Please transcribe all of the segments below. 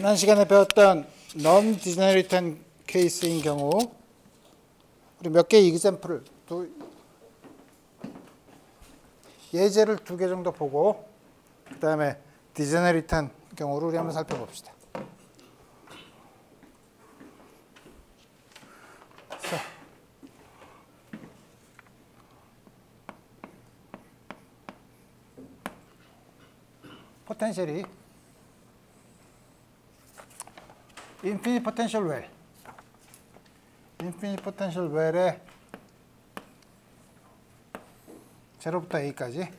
지난 시간에 배웠던 non-degenerate 케이스인 경우 우리 몇 개의 example을 예제를 2개 정도 보고 그 다음에 degenerate한 경우를 우리 한번 살펴봅시다. 포텐셜이 infinite potential well, infinite potential well에 0부터 a까지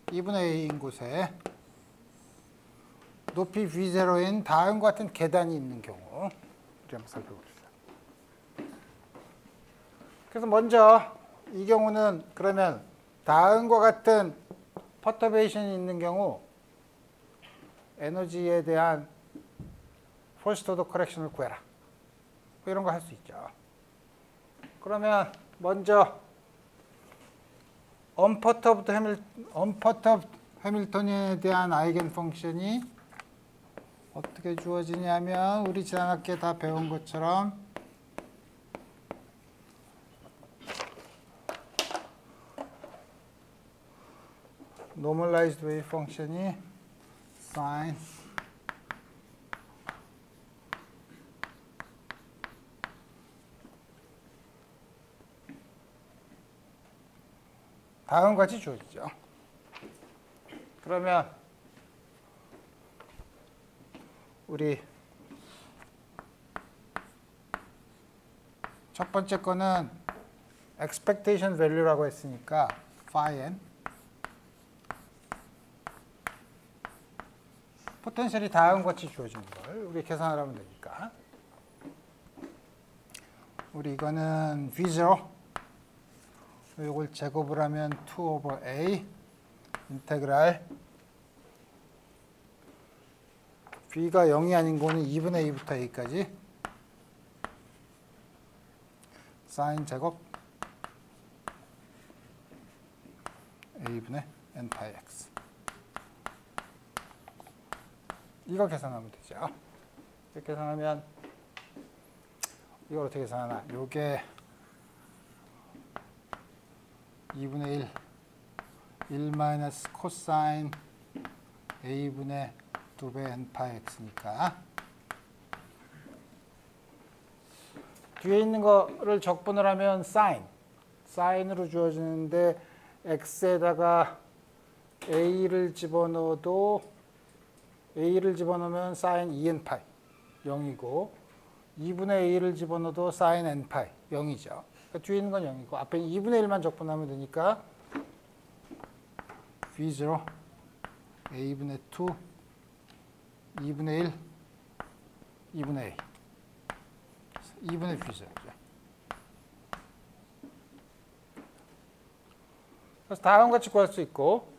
(2분의 a인 곳에 높이 v0인 다음과 같은 계단이 있는 경우 우리 한번 살펴봅시다. 그래서 먼저 이 경우는 그러면 다음과 같은 퍼터베이션이 있는 경우 에너지에 대한 퍼스트 오더 커렉션을 구해라. 뭐 이런 거 할 수 있죠. 그러면 먼저 언퍼터브드 해밀턴에 대한 아이겐 펑션이 어떻게 주어지냐면 우리 지난 학기에 다 배운 것처럼 normalized wave function이 sin 다음과 같이 주어지죠. 그러면 우리 첫 번째 거는 expectation value라고 했으니까 phi n 포텐셜이 다음과 같이 주어진 걸 우리 계산을 하면 되니까 우리 이거는 V0 이걸 제곱을 하면 2 over A 인테그랄 B가 0이 아닌 거는 2분의 A부터 A까지 사인 제곱 A분의 N 파이 X 이거 계산하면 되죠. 이렇게 계산하면 이걸 어떻게 계산하나? 요게 2분의 1 마이너스 코사인 A분의 2배 N 파이 X니까 뒤에 있는 거를 적분을 하면 사인으로 주어지는데 X에다가 A를 집어넣으면 사인 2n 파이 0이고 2분의 A를 집어넣어도 사인 n 파이 0이죠. 그러니까 뒤에 있는 건 0이고 앞에 2분의 1만 적분하면 되니까 V0 A분의 2 2분의 1 2분의 A 2분의 V0죠. 그래서 다음과 같이 구할 수 있고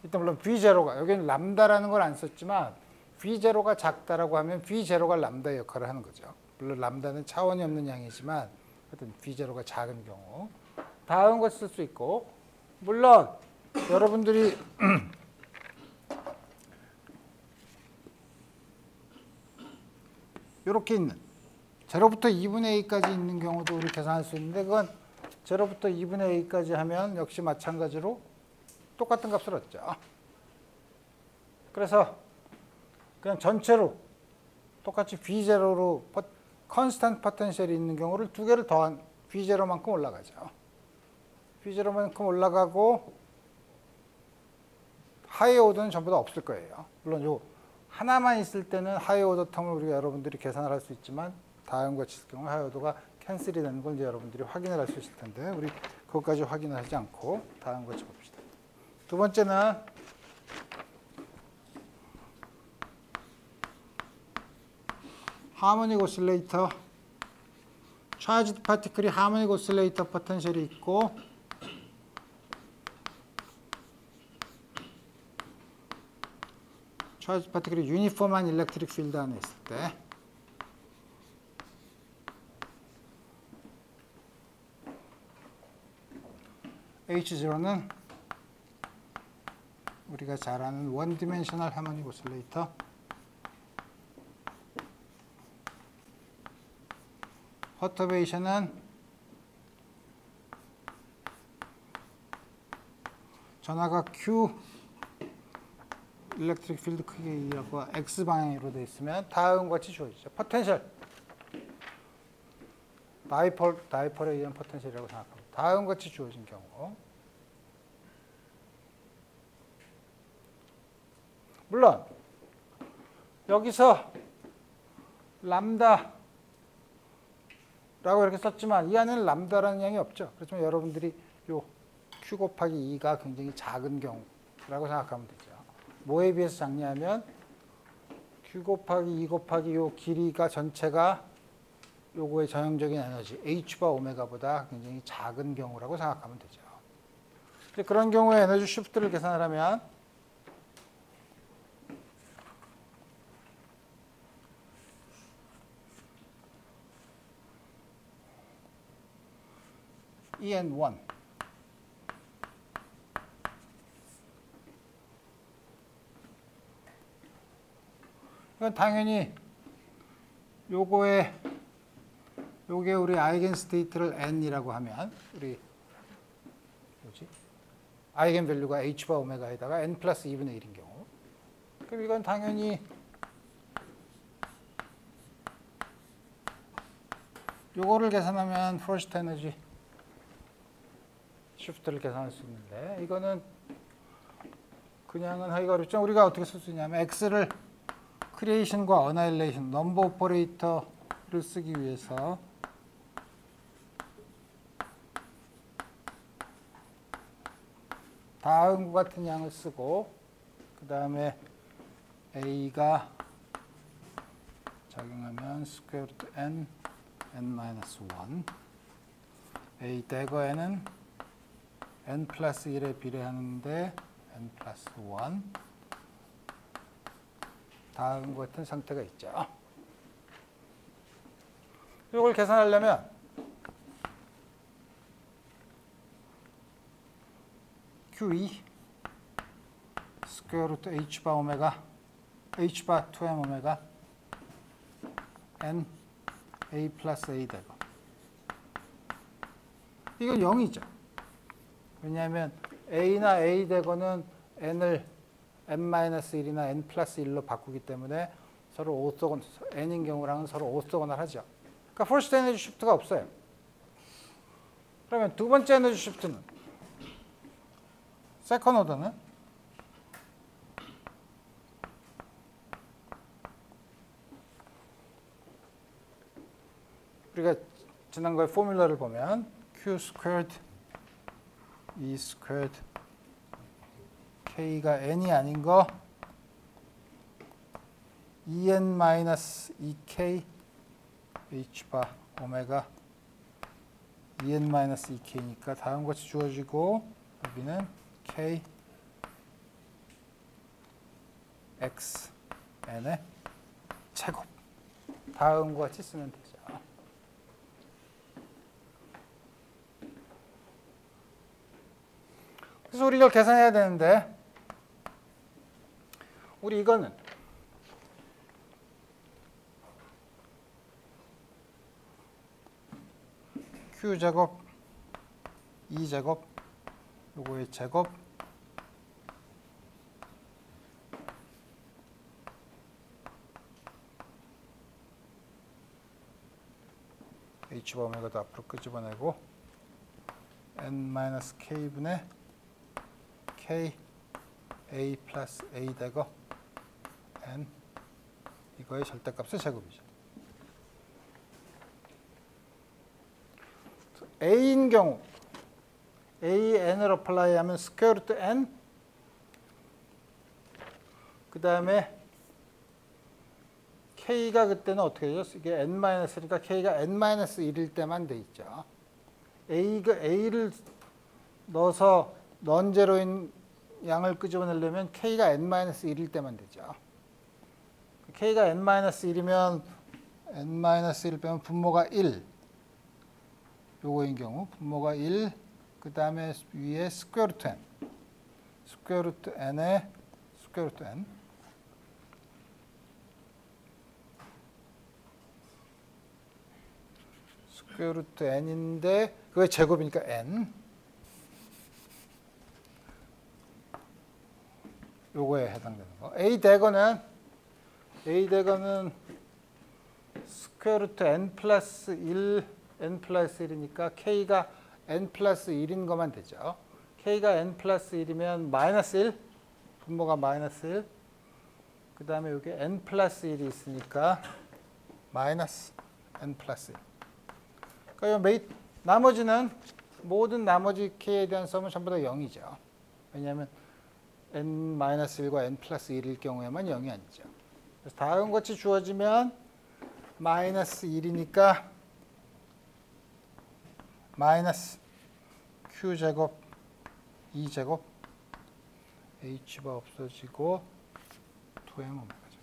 일단 물론 V0가 여기는 람다라는 걸 안 썼지만 V0가 작다라고 하면 V0가 람다의 역할을 하는 거죠. 물론 람다는 차원이 없는 양이지만 하여튼 V0가 작은 경우 다음 것 쓸 수 있고 물론 여러분들이 이렇게 있는 0부터 2분의 A까지 있는 경우도 우리 계산할 수 있는데 그건 0부터 2분의 A까지 하면 역시 마찬가지로 똑같은 값을 얻죠. 그래서 그냥 전체로 똑같이 V0로 컨스턴트 포텐셜이 있는 경우를 두 개를 더한 V0만큼 올라가죠. V0만큼 올라가고 하이어 오더는 전부 다 없을 거예요. 물론 요 하나만 있을 때는 하이어 오더 텀을 우리가 여러분들이 계산을 할 수 있지만 다음과 같이 있을 경우 하이어 오더가 캔슬이 되는 걸 이제 여러분들이 확인을 할 수 있을 텐데 우리 그것까지 확인을 하지 않고 다음과 같이 봅시다. 두 번째는 하모닉 오실레이터 차지드 파티클이 하모닉 오실레이터 포텐셜이 있고 차지드 파티클이 유니폼한 일렉트릭 필드 안에 있을 때 H0는 우리가 잘 아는 원 디멘셔널 하모닉 오실레이터. 퍼터베이션은 전하가 Q 일렉트릭 필드 크기라고 X 방향으로 되어 있으면 다음과 같이 주어지죠. 포텐셜. 다이폴에 의한 포텐셜이라고 생각합니다. 다음과 같이 주어진 경우. 물론 여기서 람다라고 이렇게 썼지만 이 안에는 람다라는 양이 없죠. 그렇지만 여러분들이 요 Q 곱하기 2가 굉장히 작은 경우라고 생각하면 되죠. 뭐에 비해서 작냐면 Q 곱하기 2 곱하기 요 길이가 전체가 요거의 전형적인 에너지 H바 오메가보다 굉장히 작은 경우라고 생각하면 되죠. 그런 경우에 에너지 쉬프트를 계산을 하면 EN1 이건 당연히 요게 우리 아이겐 스테이트를 n이라고 하면 우리 아이겐 밸류가 h바 오메가에다가 n 플러스 2분의 1인 경우 그럼 이건 당연히 요거를 계산하면 퍼스트 에너지 쉬프트를 계산할 수 있는데 이거는 그냥은 하기가 어렵죠. 우리가 어떻게 쓸 수 있냐면 x를 크리에이션과 어나일레이션 넘버 오퍼레이터를 쓰기 위해서 다음과 같은 양을 쓰고 그 다음에 a가 작용하면 스퀘어 루트 n n-1 a 대거 n은 n 플러스 1에 비례하는데 n 플러스 1 다음과 같은 상태가 있죠. 이걸 계산하려면 Q2 스퀘어 루트 H바 오메가 H바 2M 오메가 N A 플러스 A 되고 이건 0이죠. 왜냐하면 A나 A 대거는 N을 N-1이나 N 플러스 1로 바꾸기 때문에 서로 오토건, N인 경우랑은 서로 오토건을 하죠. 그러니까 퍼스트 에너지 쉬프트가 없어요. 그러면 두 번째 에너지 쉬프트는 세컨 오더는 우리가 지난거에 포뮬러를 보면 Q 스퀘어드 E 스퀘어드 K가 N이 아닌 거 En-2K H바 오메가 En-2K니까 다음과 같이 주어지고 여기는 K X N의 제곱 다음과 같이 쓰면 되죠. 그래서 우리 이걸 계산해야 되는데 우리 이거는 Q제곱, E제곱, 요거의 제곱 H바 오메가도 앞으로 끄집어내고 N-K분의 K A 플러스 A 되고 N 이거의 절대값의 제곱이죠. A인 경우 A, N을 어플라이 하면 스퀘어 루트 N 그 다음에 K가 그때는 어떻게 되죠? 이게 N-1이니까 K가 N-1일 때만 돼 있죠. A를 넣어서 넌제로인 양을 끄집어내려면 K가 N-1일 때만 되죠. K가 N-1이면 N-1 빼면 분모가 1 요거인 경우 분모가 1 그 다음에 위에 스퀘어 루트 n. 스퀘어 루트 n에 스퀘어 루트 n. 스퀘어 루트 n인데 그게 제곱이니까 n. 요거에 해당되는 거. a 대거는 스퀘어 루트 n 플러스 1, n 플러스 1이니까 k가 n 플러스 1인 것만 되죠. k가 n 플러스 1이면 마이너스 1, 분모가 마이너스 1. 그 다음에 여기 n 플러스 1이 있으니까 마이너스 n 플러스 1. 그러니까 나머지는 모든 나머지 k에 대한 썸은 전부 다 0이죠. 왜냐하면 n-1과 n 플러스 1일 경우에만 0이 아니죠. 그래서 다음 같이 주어지면 마이너스 1이니까 마이너스 q제곱 2제곱 h가 없어지고 2m 오메가죠.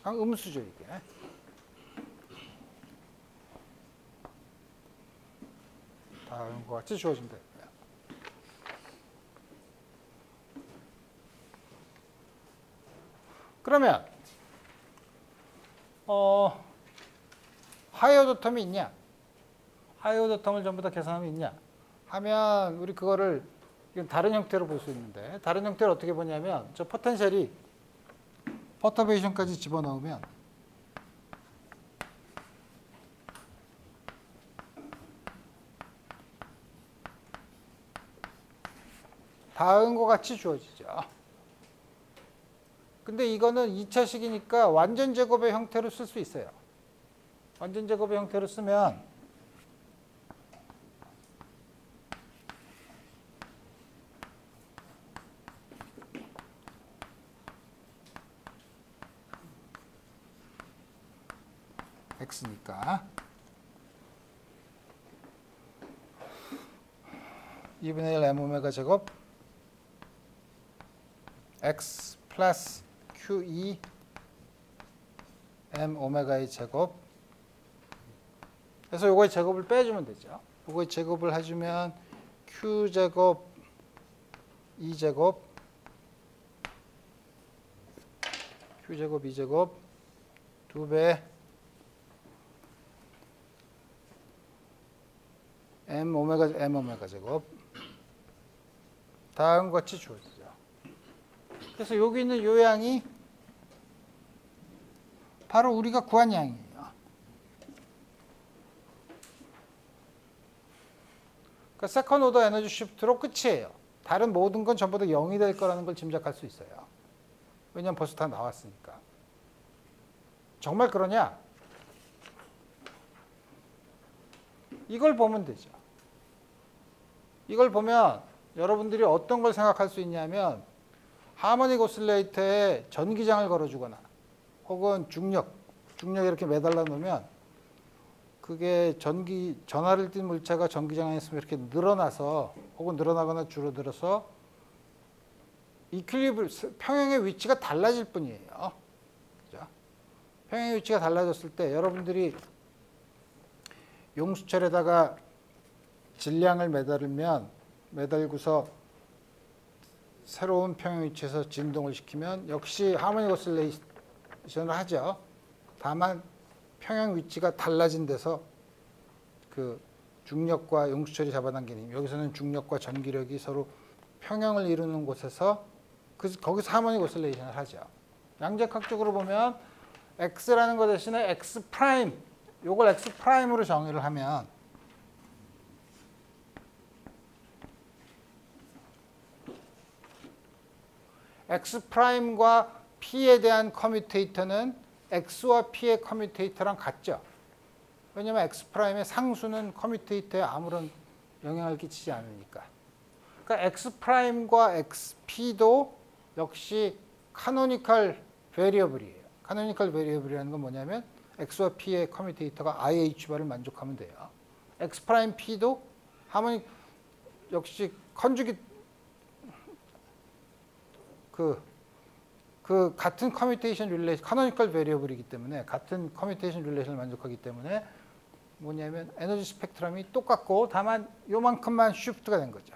음수죠 이게. 다음과 같이 주어진다. 그러면 하이어더 텀이 있냐? 하이어더 텀을 전부 다 계산하면 있냐? 하면 우리 그거를 이건 다른 형태로 볼 수 있는데 다른 형태를 어떻게 보냐면 저 포텐셜이 퍼터베이션까지 집어넣으면 다음과 같이 주어지죠. 근데 이거는 2차식이니까 완전 제곱의 형태로 쓸 수 있어요. 완전 제곱의 형태로 쓰면 x니까 2분의 1 m 오메가 제곱 x 플러스 q2 m 오메가의 제곱. 그래서 요거의 제곱을 빼주면 되죠. 요거의 제곱을 해주면 q제곱 2제곱 q제곱 2제곱 2배 m 오메가 제곱 다음과 같이 주어지죠. 그래서 여기 있는 요 양이 바로 우리가 구한 양이에요. 그러니까 세컨 오더 에너지 쉬프트로 끝이에요. 다른 모든 건 전부 다 0이 될 거라는 걸 짐작할 수 있어요. 왜냐하면 벌써 다 나왔으니까. 정말 그러냐? 이걸 보면 되죠. 이걸 보면 여러분들이 어떤 걸 생각할 수 있냐면 하모닉 오실레이터에 전기장을 걸어주거나 혹은 중력 이렇게 매달려 놓으면 그게 전하를 띤 물체가 전기장 안에 있으면 이렇게 늘어나서 혹은 늘어나거나 줄어들어서 평형의 위치가 달라질 뿐이에요. 그죠? 평형의 위치가 달라졌을 때 여러분들이 용수철에다가 질량을 매달고서 새로운 평형 위치에서 진동을 시키면 역시 하모닉 오실레이션을 하죠. 다만 평형 위치가 달라진 데서 그 중력과 용수철이 잡아당기는 힘, 여기서는 중력과 전기력이 서로 평형을 이루는 곳에서 거기서 하모닉 오실레이션을 하죠. 양자학적으로 보면 x라는 것 대신에 x 프라임, 요걸 x 프라임으로 정의를 하면 x 프라임과 p에 대한 커뮤테이터는 x와 p의 커뮤테이터랑 같죠. 왜냐하면 x 프라임의 상수는 커뮤테이터에 아무런 영향을 끼치지 않으니까. 그러니까 x 프라임과 xp도 역시 카노니컬 베리어블이에요. 카노니컬 베리어블이라는 건 뭐냐면 x와 p의 커뮤테이터가 IH바를 만족하면 돼요. x 프라임 p도 하모닉 역시 컨주깃 그 그 같은 커뮤테이션 릴레이션, 카노니컬 베리어블이기 때문에 같은 커뮤테이션 릴레이션을 만족하기 때문에 뭐냐면 에너지 스펙트럼이 똑같고 다만 요만큼만 쉬프트가 된 거죠.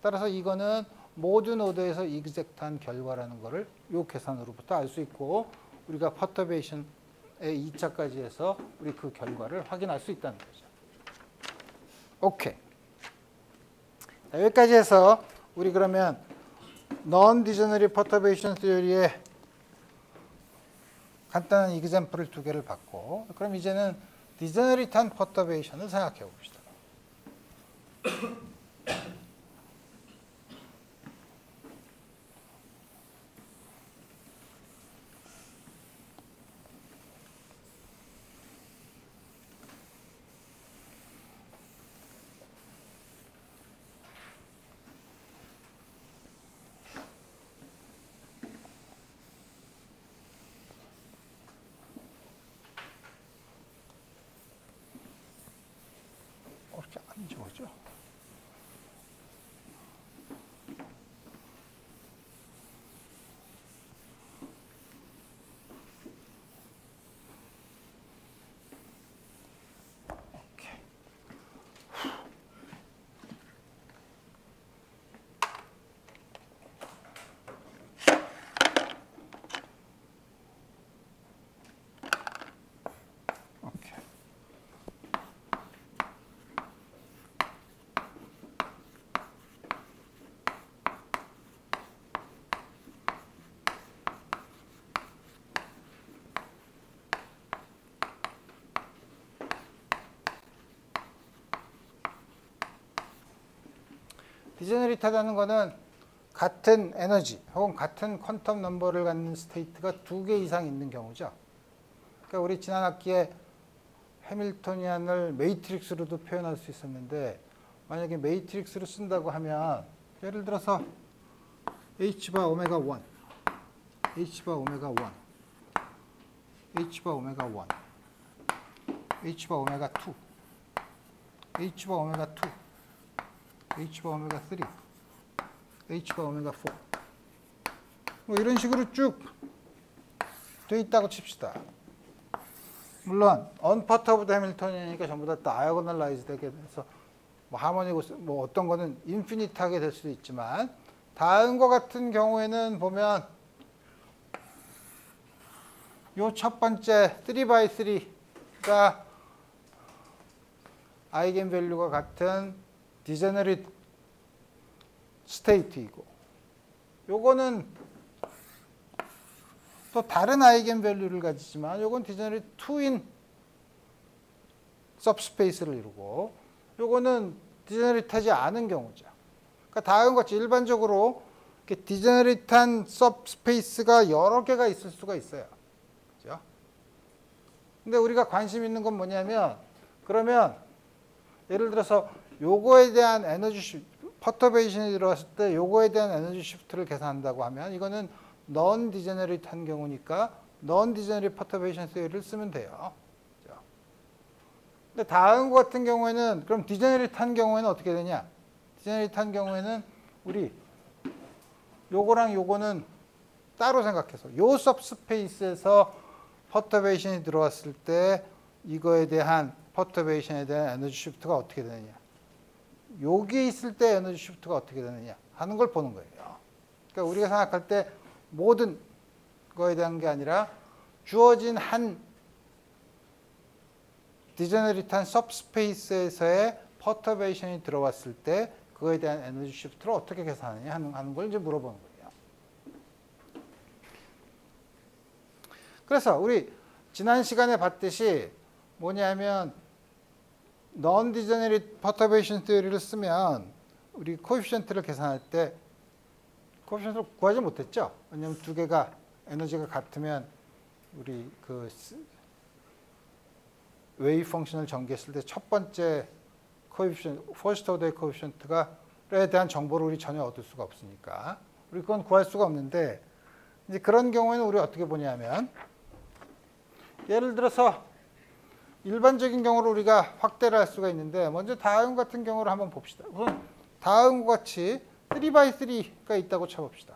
따라서 이거는 모든 노드에서 이그젝트한 결과라는 거를 요 계산으로부터 알 수 있고 우리가 퍼터베이션의 2차까지 해서 우리 그 결과를 확인할 수 있다는 거죠. 오케이. 자, 여기까지 해서 우리 그러면 non-degenerate perturbation theory의 간단한 이그젬플을 2개를 봤고 그럼 이제는 디제너리트한 퍼터베이션을 생각해 봅시다. 이렇게 안 좋아져. 디제너리트하다는 거는 같은 에너지 혹은 같은 퀀텀 넘버를 갖는 스테이트가 2개 이상 있는 경우죠. 그러니까 우리 지난 학기에 해밀토니안을 매트릭스로도 표현할 수 있었는데 만약에 매트릭스로 쓴다고 하면 예를 들어서 H바 오메가 1, H바 오메가 1, H바 오메가 1, H바 오메가 2, H바 오메가 2, H바 오메가 3, H바 오메가 4 뭐 이런 식으로 쭉 돼 있다고 칩시다. 물론 언퍼터브드 해밀토니안이니까 전부 다 다이아고널라이즈 되게 돼서 뭐 하모니고 뭐 어떤 거는 인피니트하게 될 수도 있지만 다음과 같은 경우에는 보면 요 첫 번째 3x3가 아이겐 밸류가 같은 디제너릿 스테이트이고 요거는 또 다른 아이겐 밸류를 가지지만 요건 디제너릿 2인 सब스페이스를 이루고 요거는 디제너릿하지 않은 경우죠. 그러니까 다음과 같이 일반적으로 이렇게 디제너릿한 सब스페이스가 여러 개가 있을 수가 있어요. 그죠? 근데 우리가 관심 있는 건 뭐냐면 그러면 예를 들어서 요거에 대한 에너지 퍼터베이션이 들어왔을 때 요거에 대한 에너지 시프트를 계산한다고 하면 이거는 non 디제너릿한 경우니까 non 디제너릿 퍼터베이션 세어리를 쓰면 돼요. 그렇죠? 근데 다음과 같은 경우에는 그럼 디제너릿한 경우에는 어떻게 되냐? 디제너릿한 경우에는 우리 요거랑 요거는 따로 생각해서 요 सब스페이스에서 퍼터베이션이 들어왔을 때 이거에 대한 퍼터베이션에 대한 에너지 시프트가 어떻게 되느냐? 여기에 있을 때 에너지 시프트가 어떻게 되느냐 하는 걸 보는 거예요. 그러니까 우리가 생각할 때 모든 거에 대한 게 아니라 주어진 한 디제너릿한 सब스페이스에서의 퍼터베이션이 들어왔을 때 그거에 대한 에너지 시프트를 어떻게 계산하느냐 하는 걸 이제 물어보는 거예요. 그래서 우리 지난 시간에 봤듯이 뭐냐면 non-degenerate perturbation theory를 쓰면 우리 코에피션트를 계산할 때 코에피션트를 구하지 못했죠. 왜냐하면 2개가 에너지가 같으면 우리 그 웨이브 펑션을 전개했을 때 첫 번째 코에피션트, 퍼스트 오더의 코에피션트가에 대한 정보를 우리 전혀 얻을 수가 없으니까 우리 그건 구할 수가 없는데 이제 그런 경우에는 우리 어떻게 보냐면 예를 들어서 일반적인 경우로 우리가 확대를 할 수가 있는데 먼저 다음 같은 경우를 한번 봅시다. 우선 다음과 같이 3x3가 있다고 쳐봅시다.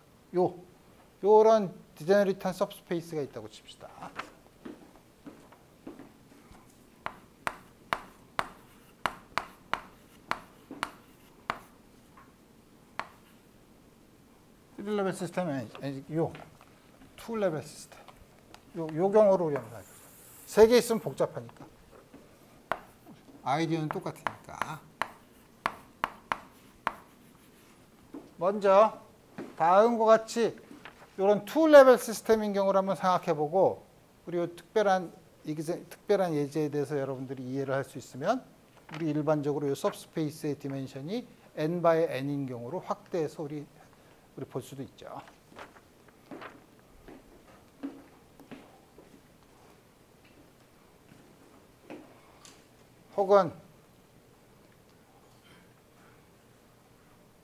요런 디제너리트한 सब스페이스가 있다고 칩시다. 레벨 시스템은 요 2레벨 시스템. 요 경우로 우리 한번 해보죠. 3개 있으면 복잡하니까. 아이디어는 똑같으니까. 먼저 다음과 같이 이런 2레벨 시스템인 경우를 한번 생각해보고 우리 요 특별한 예제에 대해서 여러분들이 이해를 할 수 있으면 우리 일반적으로 이 सब스페이스의 디멘션이 n 바이 n인 경우로 확대해서 우리 볼 수도 있죠. 혹은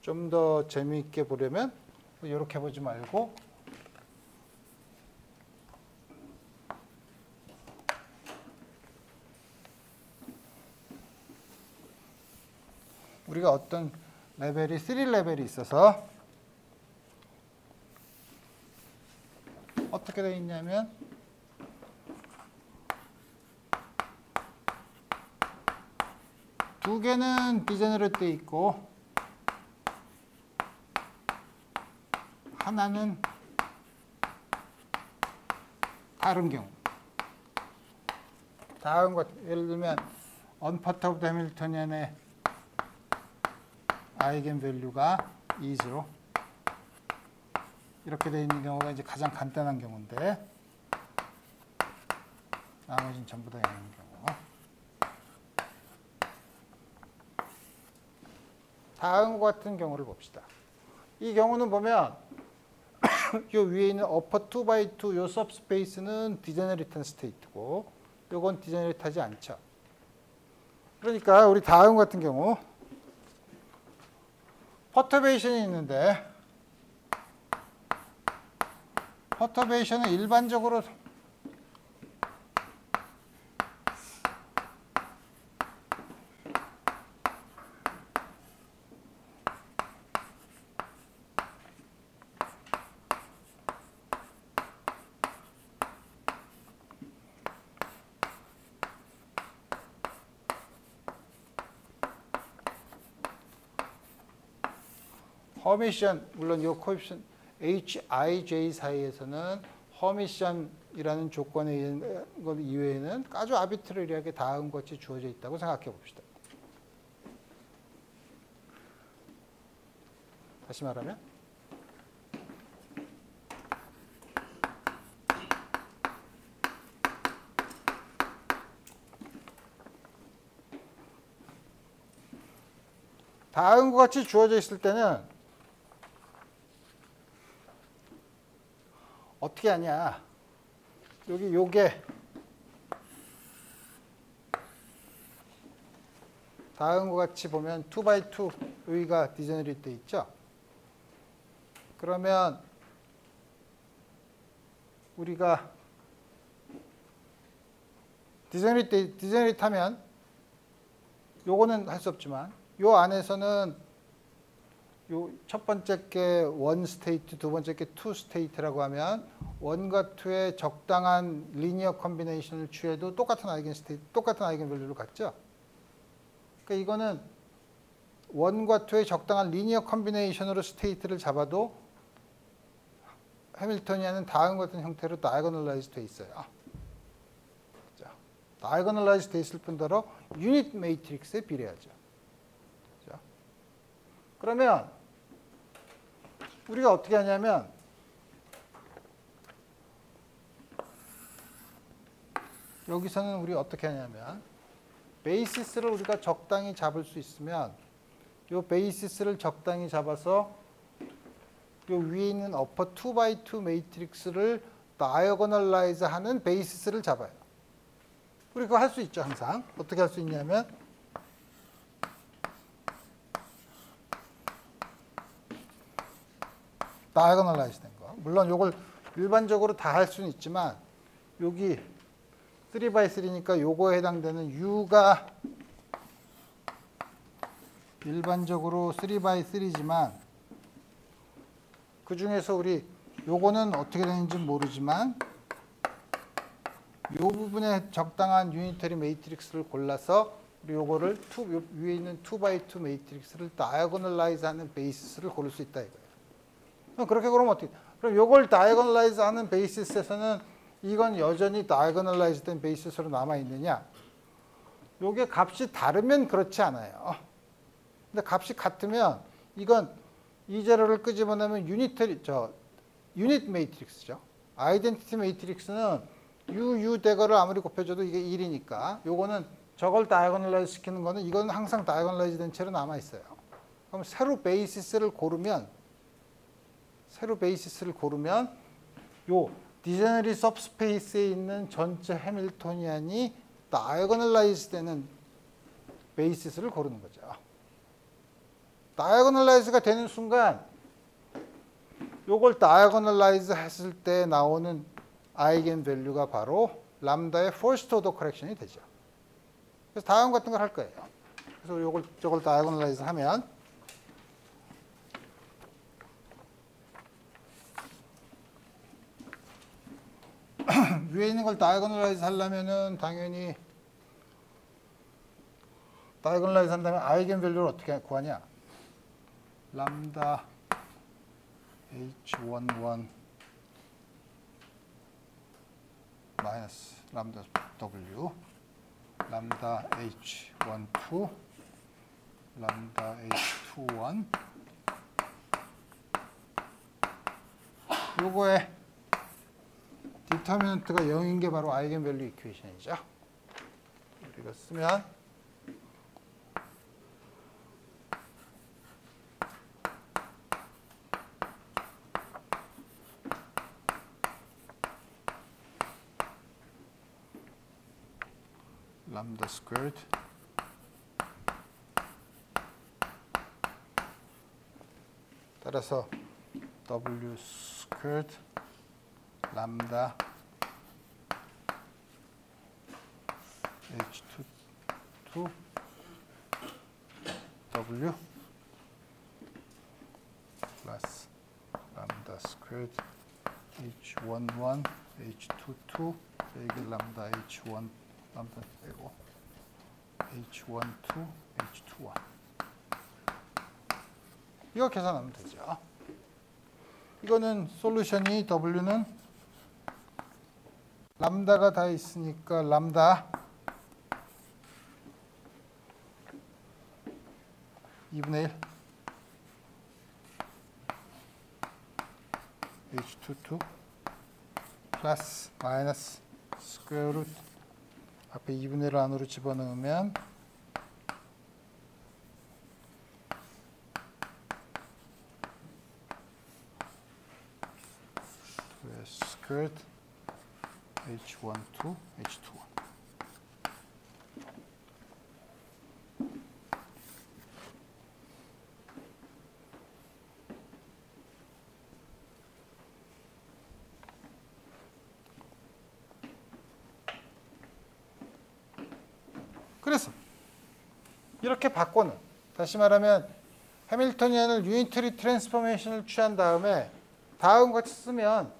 좀 더 재미있게 보려면 이렇게 보지 말고 우리가 어떤 레벨이 3레벨이 있어서 어떻게 되어 있냐면 두 개는 디제너레이트 되어 있고 하나는 다른 경우. 다음 것 예를 들면 언퍼터브드 해밀토니안의 아이겐 밸류가 2죠. 이렇게 되어 있는 경우가 이제 가장 간단한 경우인데 나머지는 전부 다 있는 경우. 다음과 같은 경우를 봅시다. 이 경우는 보면 요 위에 있는 upper 2x2 요 subspace는 디제너리트한 스테이트고 요건 디제너리트하지 않죠. 그러니까 우리 다음 같은 경우 퍼터베이션이 있는데 퍼터베이션은 일반적으로 허미션, 물론 이 코에피션 Hij 사이에서는 허미션이라는 조건에 의한 것 이외에는 아주 아비트러리하게 다음 것이 주어져 있다고 생각해 봅시다. 다시 말하면 다음과 같이 주어져 있을 때는 어떻게 하냐. 요게 다음과 같이 보면 2x2 여기가 디제너리트 돼 있죠. 그러면 우리가 디제너리트 하면 요거는 할 수 없지만 요 안에서는 요 첫 번째 게 원 스테이트, 두 번째 게 투 스테이트라고 하면 원과 투의 적당한 리니어 컨비네이션을 취해도 똑같은 아이겐 스테이트, 똑같은 아이겐 밸류를 갖죠. 그러니까 이거는 원과 투의 적당한 리니어 컨비네이션으로 스테이트를 잡아도 해밀토니안은 다음 같은 형태로 다이고널라이즈 돼 있어요. 자, 다이고널라이즈 돼 있을 뿐더러 유닛 매트릭스에 비례하죠. 자, 그러면 우리가 어떻게 하냐면 여기서는 우리 어떻게 하냐면 베이시스를 우리가 적당히 잡을 수 있으면 이 베이시스를 적당히 잡아서 이 위에 있는 upper 2x2 매트릭스를 다이어고널라이즈 하는 베이시스를 잡아요. 우리 그거 할 수 있죠, 항상. 어떻게 할 수 있냐면 다이어고널라이즈 된 거. 물론 이걸 일반적으로 다 할 수는 있지만 여기 3x3니까 요거에 해당되는 U가 일반적으로 3x3지만 그 중에서 우리 요거는 어떻게 되는지 모르지만 요 부분에 적당한 유니터리 매트릭스를 골라서 우리 요거를 위에 있는 2x2 매트릭스를 다이아고널라이즈 하는 베이시스를 고를 수 있다 이거예요. 그럼 그렇게 그러면 어떻게? 그럼 요걸 다이아고널라이즈 하는 베이시스에서는 이건 여전히 다이아고널라이즈 된 베이시스로 남아 있느냐? 요게 값이 다르면 그렇지 않아요. 근데 값이 같으면 이건 이 제로를 끄집어내면 유닛 매트릭스죠. 아이덴티티 매트릭스는 U 대거를 아무리 곱해줘도 이게 1이니까 요거는 저걸 다이아고널라이즈 시키는 거는 이건 항상 다이아고널라이즈 된 채로 남아 있어요. 그럼 새로 베이시스를 고르면 요 디제너리 सब스페이스에 있는 전체 해밀토니안이 다이아고널라이즈 되는 베이시스를 고르는 거죠. 다이아고널라이즈가 되는 순간 요걸 다이아고널라이즈 했을 때 나오는 아이겐 밸류가 바로 람다의 퍼스트 오더 커렉션이 되죠. 그래서 다음 같은 걸 할 거예요. 그래서 저걸 다이아고널라이즈 하면 위에 있는 걸 다이아고널라이즈 하려면은 당연히 다이아고널라이즈 한다면 아이겐 밸류를 어떻게 구하냐? 람다 H11 마이너스 람다 W 람다 H12 람다 H21 요거의 디터미넌트가 0인 게 바로 아이겐 밸류 이퀘이션이죠. 우리가 쓰면 람다 스퀘어드 따라서 W 스퀘어드 람다 H22 W 플러스 람다 스퀘어드 H11 H22 여기 람다 H1 람다 빼고 H12 H21 이거 계산하면 되죠. 이거는 솔루션이 W는 람다가 다 있으니까 람다 2분의 1 H22 플러스 마이너스 스퀘어 루트 앞에 2분의 1을 안으로 집어넣으면 스퀘어드 H12 H21 그래서 이렇게 바꿔는 다시 말하면 해밀토니안을 유니터리 트랜스포메이션을 취한 다음에 다음 같이 쓰면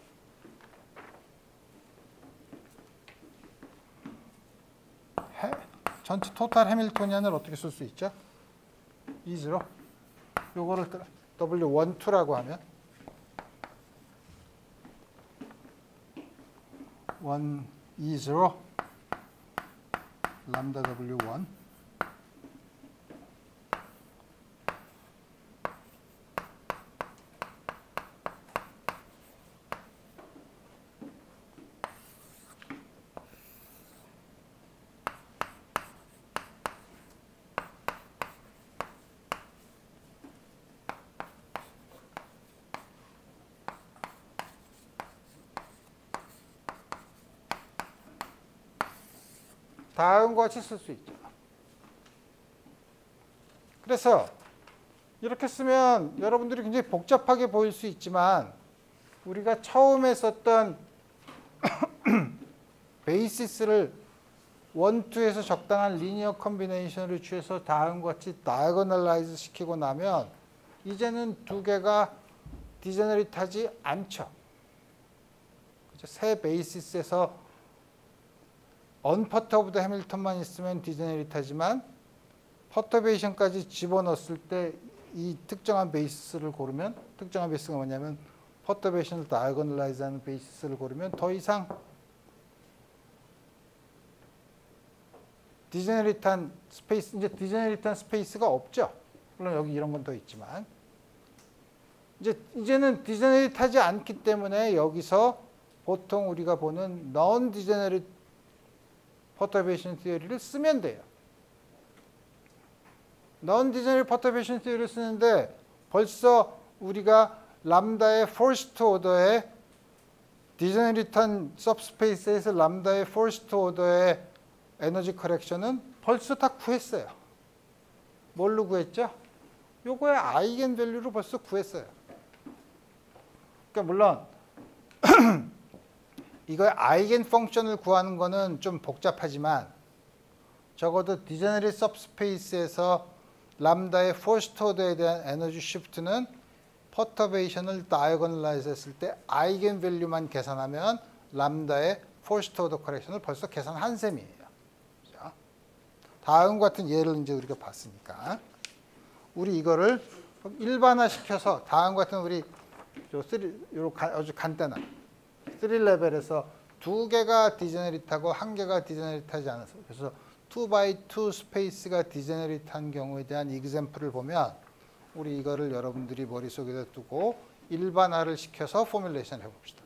전체 토탈 해밀토니안을 어떻게 쓸 수 있죠? 이즈로 요거를 W12라고 하면 1 2 람다 W1 다음과 같이 쓸 수 있죠. 그래서 이렇게 쓰면 여러분들이 굉장히 복잡하게 보일 수 있지만 우리가 처음에 썼던 베이시스를 1, 2에서 적당한 리니어 컨비네이션을 취해서 다음과 같이 다이아고널라이즈 시키고 나면 이제는 두 개가 디제너릿하지 않죠. 새 베이시스에서 언퍼터브드 해밀턴만 있으면 디제너리트하지만 퍼터베이션까지 집어넣었을 때 이 특정한 베이시스를 고르면 특정한 베이시스가 뭐냐면 퍼터베이션을 다이아고널라이즈하는 베이시스를 고르면 더 이상 디제너리트한 스페이스, 이제 디제너리트한 스페이스가 없죠. 물론 여기 이런 건 더 있지만 이제는 디제너리트하지 않기 때문에 여기서 보통 우리가 보는 non degenerate perturbation theory를 쓰면 돼요. non degenerate perturbation theory를 쓰는데 벌써 우리가 람다의 first order의 디제너리트한 subspace에서 람다의 first order의 에너지 커렉션은 벌써 다 구했어요. 뭘로 구했죠? 요거의 아이겐 밸류로 벌써 구했어요. 그러니까 물론 이거의 아이겐 펑션을 구하는 거는 좀 복잡하지만 적어도 디제너리트 सब스페이스에서 람다의 퍼스트 오더에 대한 에너지 시프트는 퍼터베이션을 다이아고널라이즈 했을 때 아이겐 밸류만 계산하면 람다의 퍼스트 오더 커렉션을 벌써 계산한 셈이에요. 자, 다음과 같은 예를 이제 우리가 봤으니까 우리 이거를 일반화시켜서 다음과 같은 우리 아주 간단한 3레벨에서 두 개가 디제너리트하고 한 개가 디제너리트하지 않아서 그래서 2x2 스페이스가 디제너리트한 경우에 대한 이그젬플을 보면 우리 이거를 여러분들이 머릿속에다 두고 일반화를 시켜서 포뮬레이션 해봅시다.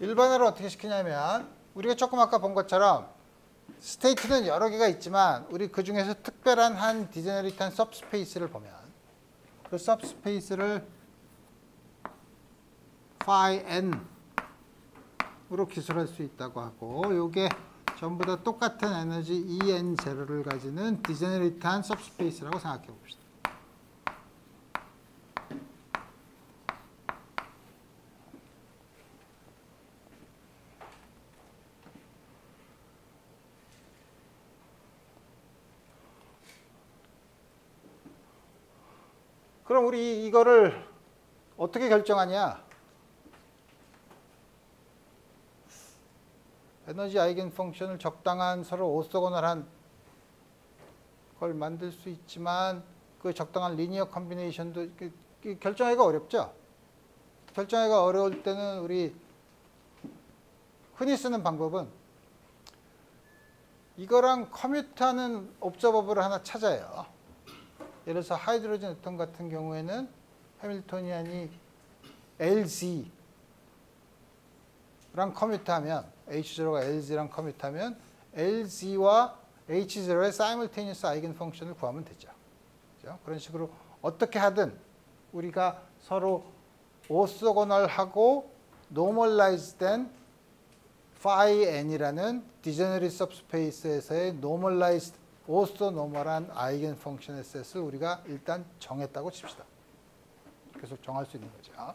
일반화를 어떻게 시키냐면 우리가 조금 아까 본 것처럼 스테이트는 여러 개가 있지만 우리 그 중에서 특별한 한 디제너리트한 सब스페이스를 보면 그 सब스페이스를 phi n으로 기술할 수 있다고 하고 이게 전부 다 똑같은 에너지 En0를 가지는 디제너리트한 सब스페이스라고 생각해 봅시다. 그럼 우리 이거를 어떻게 결정하냐? 에너지 아이겐 펑션을 적당한 서로 오소고널한 걸 만들 수 있지만 그 적당한 리니어 컴비네이션도 결정하기가 어렵죠. 결정하기가 어려울 때는 우리 흔히 쓰는 방법은 이거랑 커뮤트하는 옵저버블을 하나 찾아요. 예를 들어서 하이드로젠 애톰 같은 경우에는 해밀토니안이 LZ랑 커뮤트하면 H0가 LZ랑 커뮤트하면 LZ와 H0의 사이멀테니어스 아이겐 펑션을 구하면 되죠. 그렇죠? 그런 식으로 어떻게 하든 우리가 서로 오소고널하고 노멀라이즈된 phi n이라는 디제너리트 सब스페이스에서의 노멀라이즈드 오소노멀한 아이겐 펑션의 셋을 우리가 일단 정했다고 칩시다. 계속 정할 수 있는 거죠.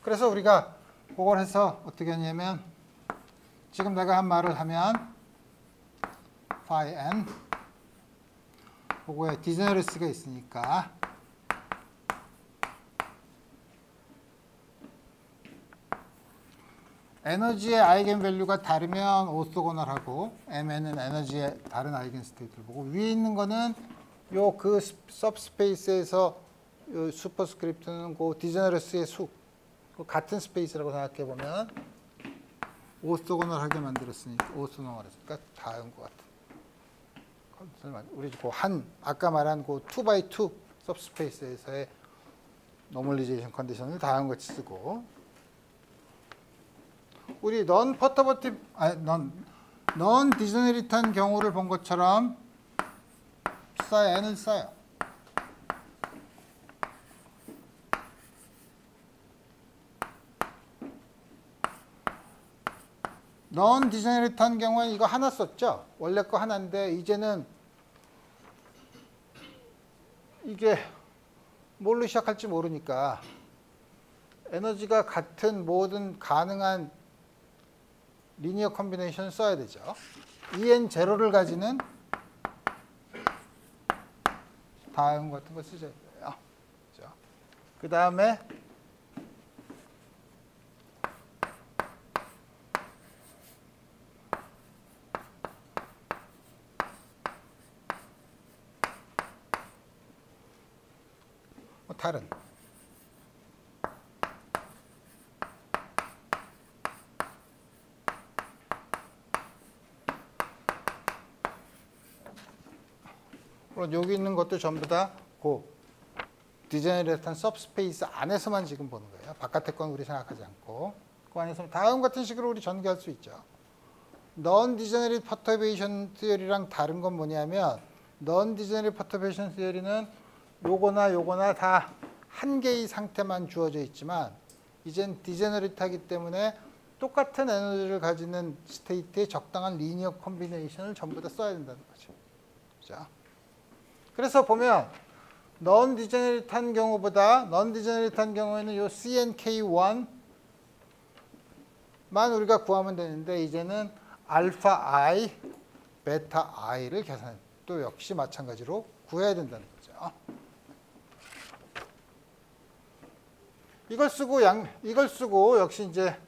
그래서 우리가 그걸 해서 어떻게 하냐면 지금 내가 한 말을 하면 phi n 그거에 디제너리스가 있으니까 에너지의 아이겐 밸류가 다르면 오소고널하고 mn은 에너지의 다른 아이겐 스테이트를 보고 위에 있는 거는 요 그 सब스페이스에서 요 슈퍼스크립트는 그 디제너러스의 수 같은 스페이스라고 생각해 보면 오소고널하게 만들었으니까 오소노멀했으니까 다음 것 같은 우리 그 한 아까 말한 그 2x2 सब스페이스에서의 노멀리제이션 컨디션을 다음 같이 쓰고 우리 넌 퍼터버티브 넌 디제너릿한 경우를 본 것처럼 n을 써요. 넌 디제너릿한 경우는 이거 하나 썼죠. 원래 거 하나인데 이제는 이게 뭘로 시작할지 모르니까 에너지가 같은 모든 가능한 리니어 컨비네이션을 써야 되죠. En0를 가지는 다음 같은 거 쓰셔야 돼요. 그 다음에 다른 물론 여기 있는 것도 전부 다 그 디제너레이트한 서브스페이스 안에서만 지금 보는 거예요. 바깥의 건 우리 생각하지 않고 그 안에서 다음 같은 식으로 우리 전개할 수 있죠. 넌 디제너레이트 퍼터베이션 티어리랑 다른 건 뭐냐면 넌 디제너레이트 퍼터베이션 티어리는 요거나 다 한 개의 상태만 주어져 있지만 이젠 디제너레이트하기 때문에 똑같은 에너지를 가지는 스테이트의 적당한 리니어 콤비네이션을 전부 다 써야 된다는 거죠. 그죠? 그래서 보면 넌 디제너레이트한 경우보다 넌 디제너레이트한 경우에는 요 CNK1만 우리가 구하면 되는데 이제는 알파 I, 베타 I를 계산 또 역시 마찬가지로 구해야 된다는 거죠. 이걸 쓰고 역시 이제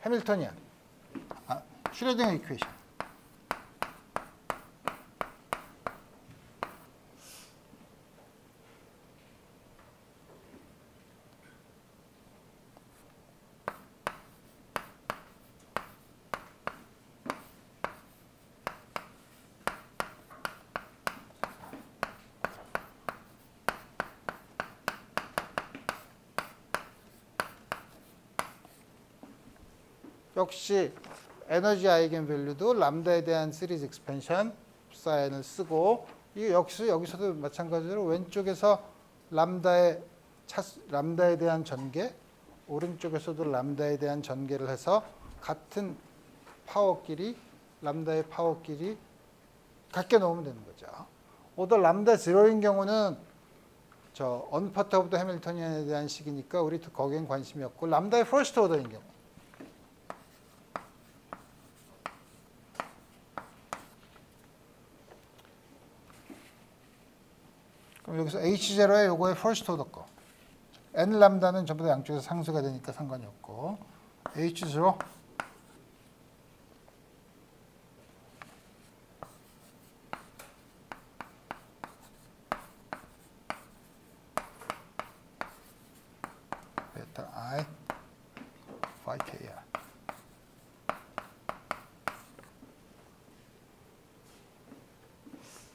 해밀턴이안 슈레딩거 이퀘이션 역시 에너지 아이겐 밸류도 람다에 대한 시리즈 익스펜션 사인을 쓰고 이 역시 여기서도 마찬가지로 왼쪽에서 람다에 대한 전개, 오른쪽에서도 람다에 대한 전개를 해서 같은 파워끼리 람다의 파워끼리 같게 놓으면 되는 거죠. 오더 람다 제로인 경우는 저 언퍼터블 해밀턴이안에 대한 식이니까 우리 거기엔 관심이 없고 람다의 퍼스트 오더인 경우 그럼 여기서 H0에 요거의 퍼스트 오더 거 N 람다는 전부 다 양쪽에서 상수가 되니까 상관이 없고 H0 베타 I phi KR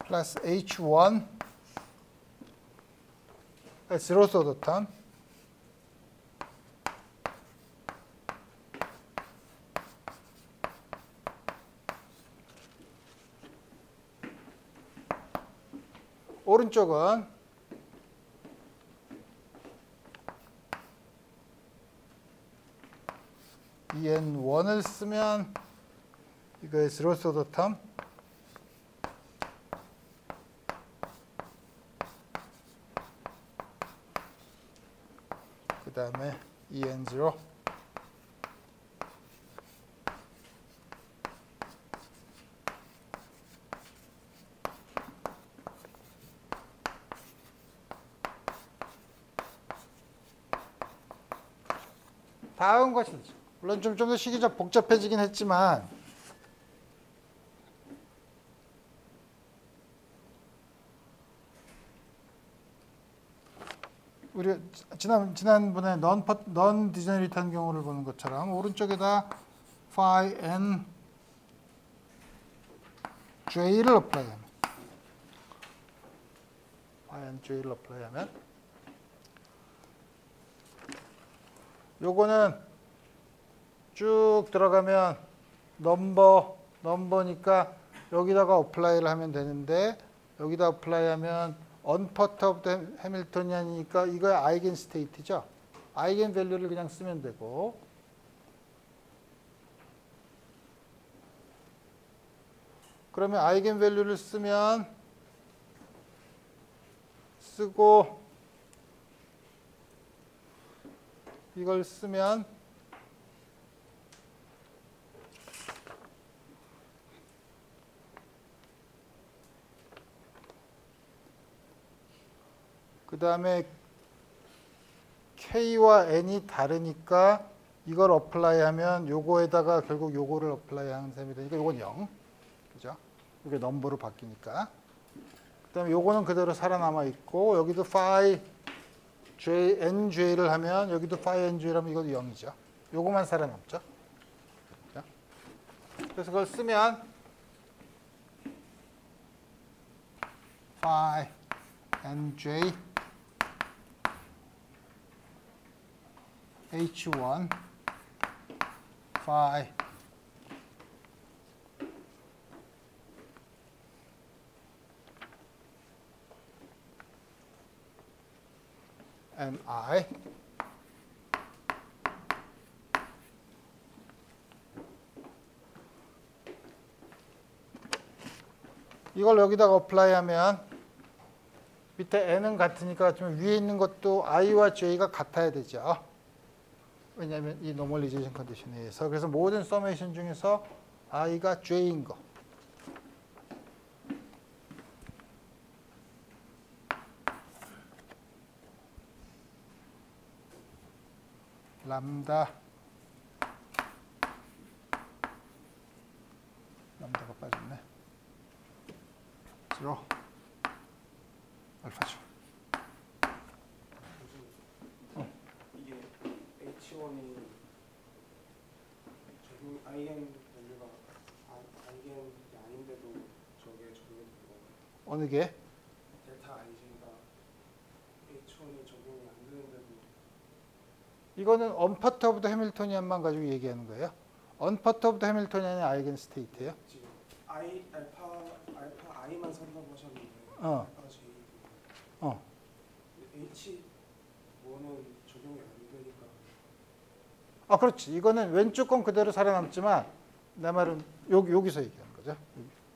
플러스 H1 zeroth order term 오른쪽은 EN1을 쓰면 이거의 zeroth order term 그 다음에 EN0 다음 것이죠. 물론 좀 더 시기적 복잡해지긴 했지만 우리 지난번에 넌 디제너리트한 경우를 보는 것처럼 오른쪽에다 phi n j를 어플라이하면 phi n j를 어플라이하면 요거는 쭉 들어가면 넘버니까 여기다가 어플라이를 하면 되는데 여기다 어플라이하면 언퍼트 오브 해밀토니안이니까 이거 아이겐 스테이트죠. 아이겐 밸류를 그냥 쓰면 되고 그러면 아이겐 밸류를 쓰고 이걸 쓰면 그 다음에 K와 N이 다르니까 이걸 어플라이 하면 요거에다가 결국 요거를 어플라이 하는 셈이 되니까 요건 0. 그죠? 이게 넘버로 바뀌니까. 그 다음에 요거는 그대로 살아남아 있고 여기도 phi j, nj를 하면 여기도 phi nj를 하면 이것도 0이죠. 요거만 살아남죠. 그죠? 그래서 그걸 쓰면 phi nj h1 phi ni 이걸 여기다가 어플라이 하면 밑에 n은 같으니까 같으면 위에 있는 것도 i와 j가 같아야 되죠. 왜냐하면 이 노멀리제이션 컨디션에 의해서. 그래서 모든 서메이션 중에서 i가 j인 거. 람다가 빠졌네. 0 알파죠. 이게 H1이 적용 아이겐 밸류가 아이겐이 아닌데도 저게 적용이 되는 건가요? 어느 게? 델타 IJ가 H1이 적용이 안 되는데도 이거는 언퍼트 오브 더 해밀토니안만 가지고 얘기하는 거예요. 언퍼트 오브 더 해밀토니안이 아이겐 스테이트예요. 지금 알파 I만 산다고 하셨는데 어. 알파 J H1은 적용이 안 되니까 아, 그렇지. 이거는 왼쪽 건 그대로 살아남지만 내 말은 여기서 얘기하는 거죠.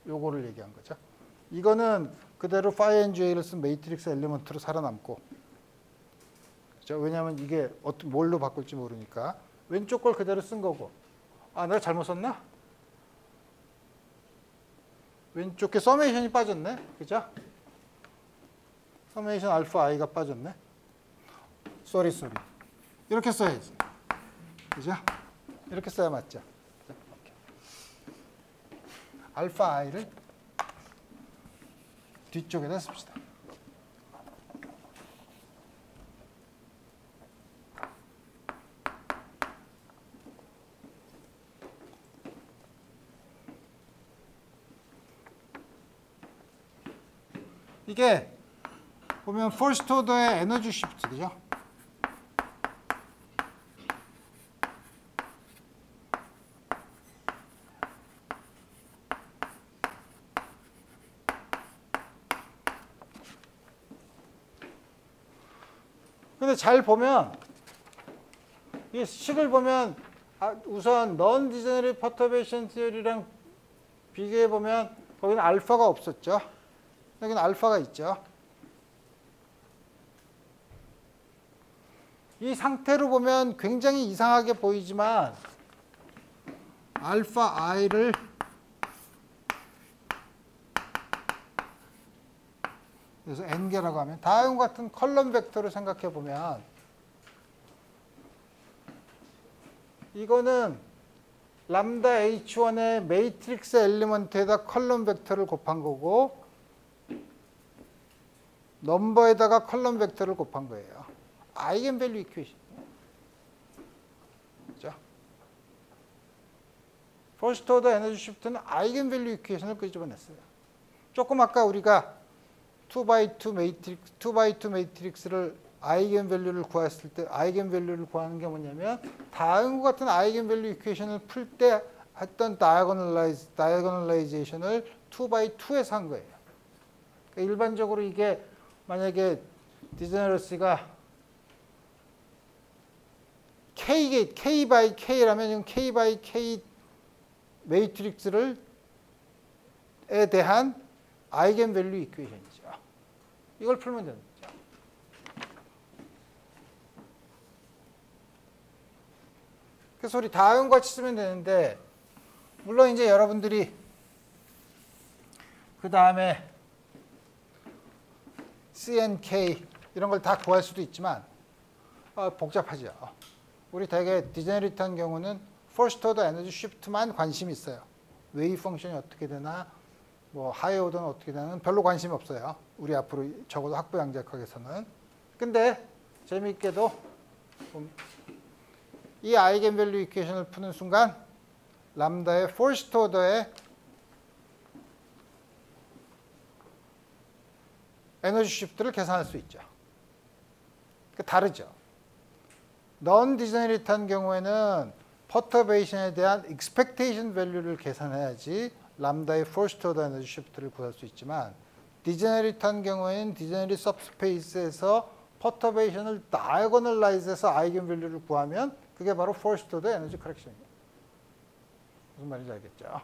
요거를 얘기한 거죠. 이거는 그대로 phi nj를 쓴 매트릭스 엘리먼트로 살아남고, 그렇죠? 왜냐하면 이게 뭘로 바꿀지 모르니까 왼쪽 걸 그대로 쓴 거고. 아, 내가 잘못 썼나? 왼쪽에 서메이션이 빠졌네, 그죠? 서메이션 알파 i가 빠졌네. 쏘리. 이렇게 써야지. 그죠? 이렇게 써야 맞죠? 알파 i를 뒤쪽에다 씁시다. 이게 보면 퍼스트 오더의 에너지 시프트, 그죠? 근데 잘 보면 이 식을 보면 우선 non degenerate perturbation theory랑 비교해 보면 거기는 알파가 없었죠. 여기는 알파가 있죠. 이 상태로 보면 굉장히 이상하게 보이지만 알파 i를 그래서 n개라고 하면 다음과 같은 컬럼 벡터를 생각해 보면 이거는 람다 H1의 매트릭스 엘리먼트에다 컬럼 벡터를 곱한 거고 넘버에다가 컬럼 벡터를 곱한 거예요. 아이겐 밸류 이퀘이션. 그죠? 퍼스트 오더 에너지 시프트는 아이겐 밸류 이퀘이션을 끄집어냈어요. 조금 아까 우리가 2x2 매트릭스를 아이겐 밸류를 구했을 때 아이겐 밸류를 구하는 게 뭐냐면 다음과 같은 아이겐 밸류 이퀘이션을 풀 때 했던 다이아고널라이제이션을 2×2에서 한 거예요. 그러니까 일반적으로 이게 만약에 디제너러시가 K×K라면 이건 K×K 매트릭스를 에 대한 아이겐 밸류 이퀘이션이죠. 이걸 풀면 되는 거죠. 그래서 우리 다음과 같이 쓰면 되는데 물론 이제 여러분들이 그 다음에 CNK 이런 걸 다 구할 수도 있지만 복잡하죠. 우리 되게 디제너리트한 경우는 퍼스트 오더 에너지 쉬프트만 관심이 있어요. 웨이브 펑션이 어떻게 되나 뭐 하이 오더는 어떻게 되나 별로 관심이 없어요. 우리 앞으로 적어도 학부 양자역학에서는. 근데 재미있게도 이 아이겐 밸류 이퀘이션을 푸는 순간 람다의 퍼스트 오더의 에너지 쉬프트를 계산할 수 있죠. 다르죠. 넌 디제너리트한 경우에는 퍼터베이션에 대한 expectation value를 계산해야지 람다의 first order 에너지 쉬프트를 구할 수 있지만 디제너리트한 경우에는 디제너리 subspace에서 퍼터베이션을 diagonalize해서 아이겐 밸류를 구하면 그게 바로 first order 에너지 커렉션이에요. 무슨 말인지 알겠죠?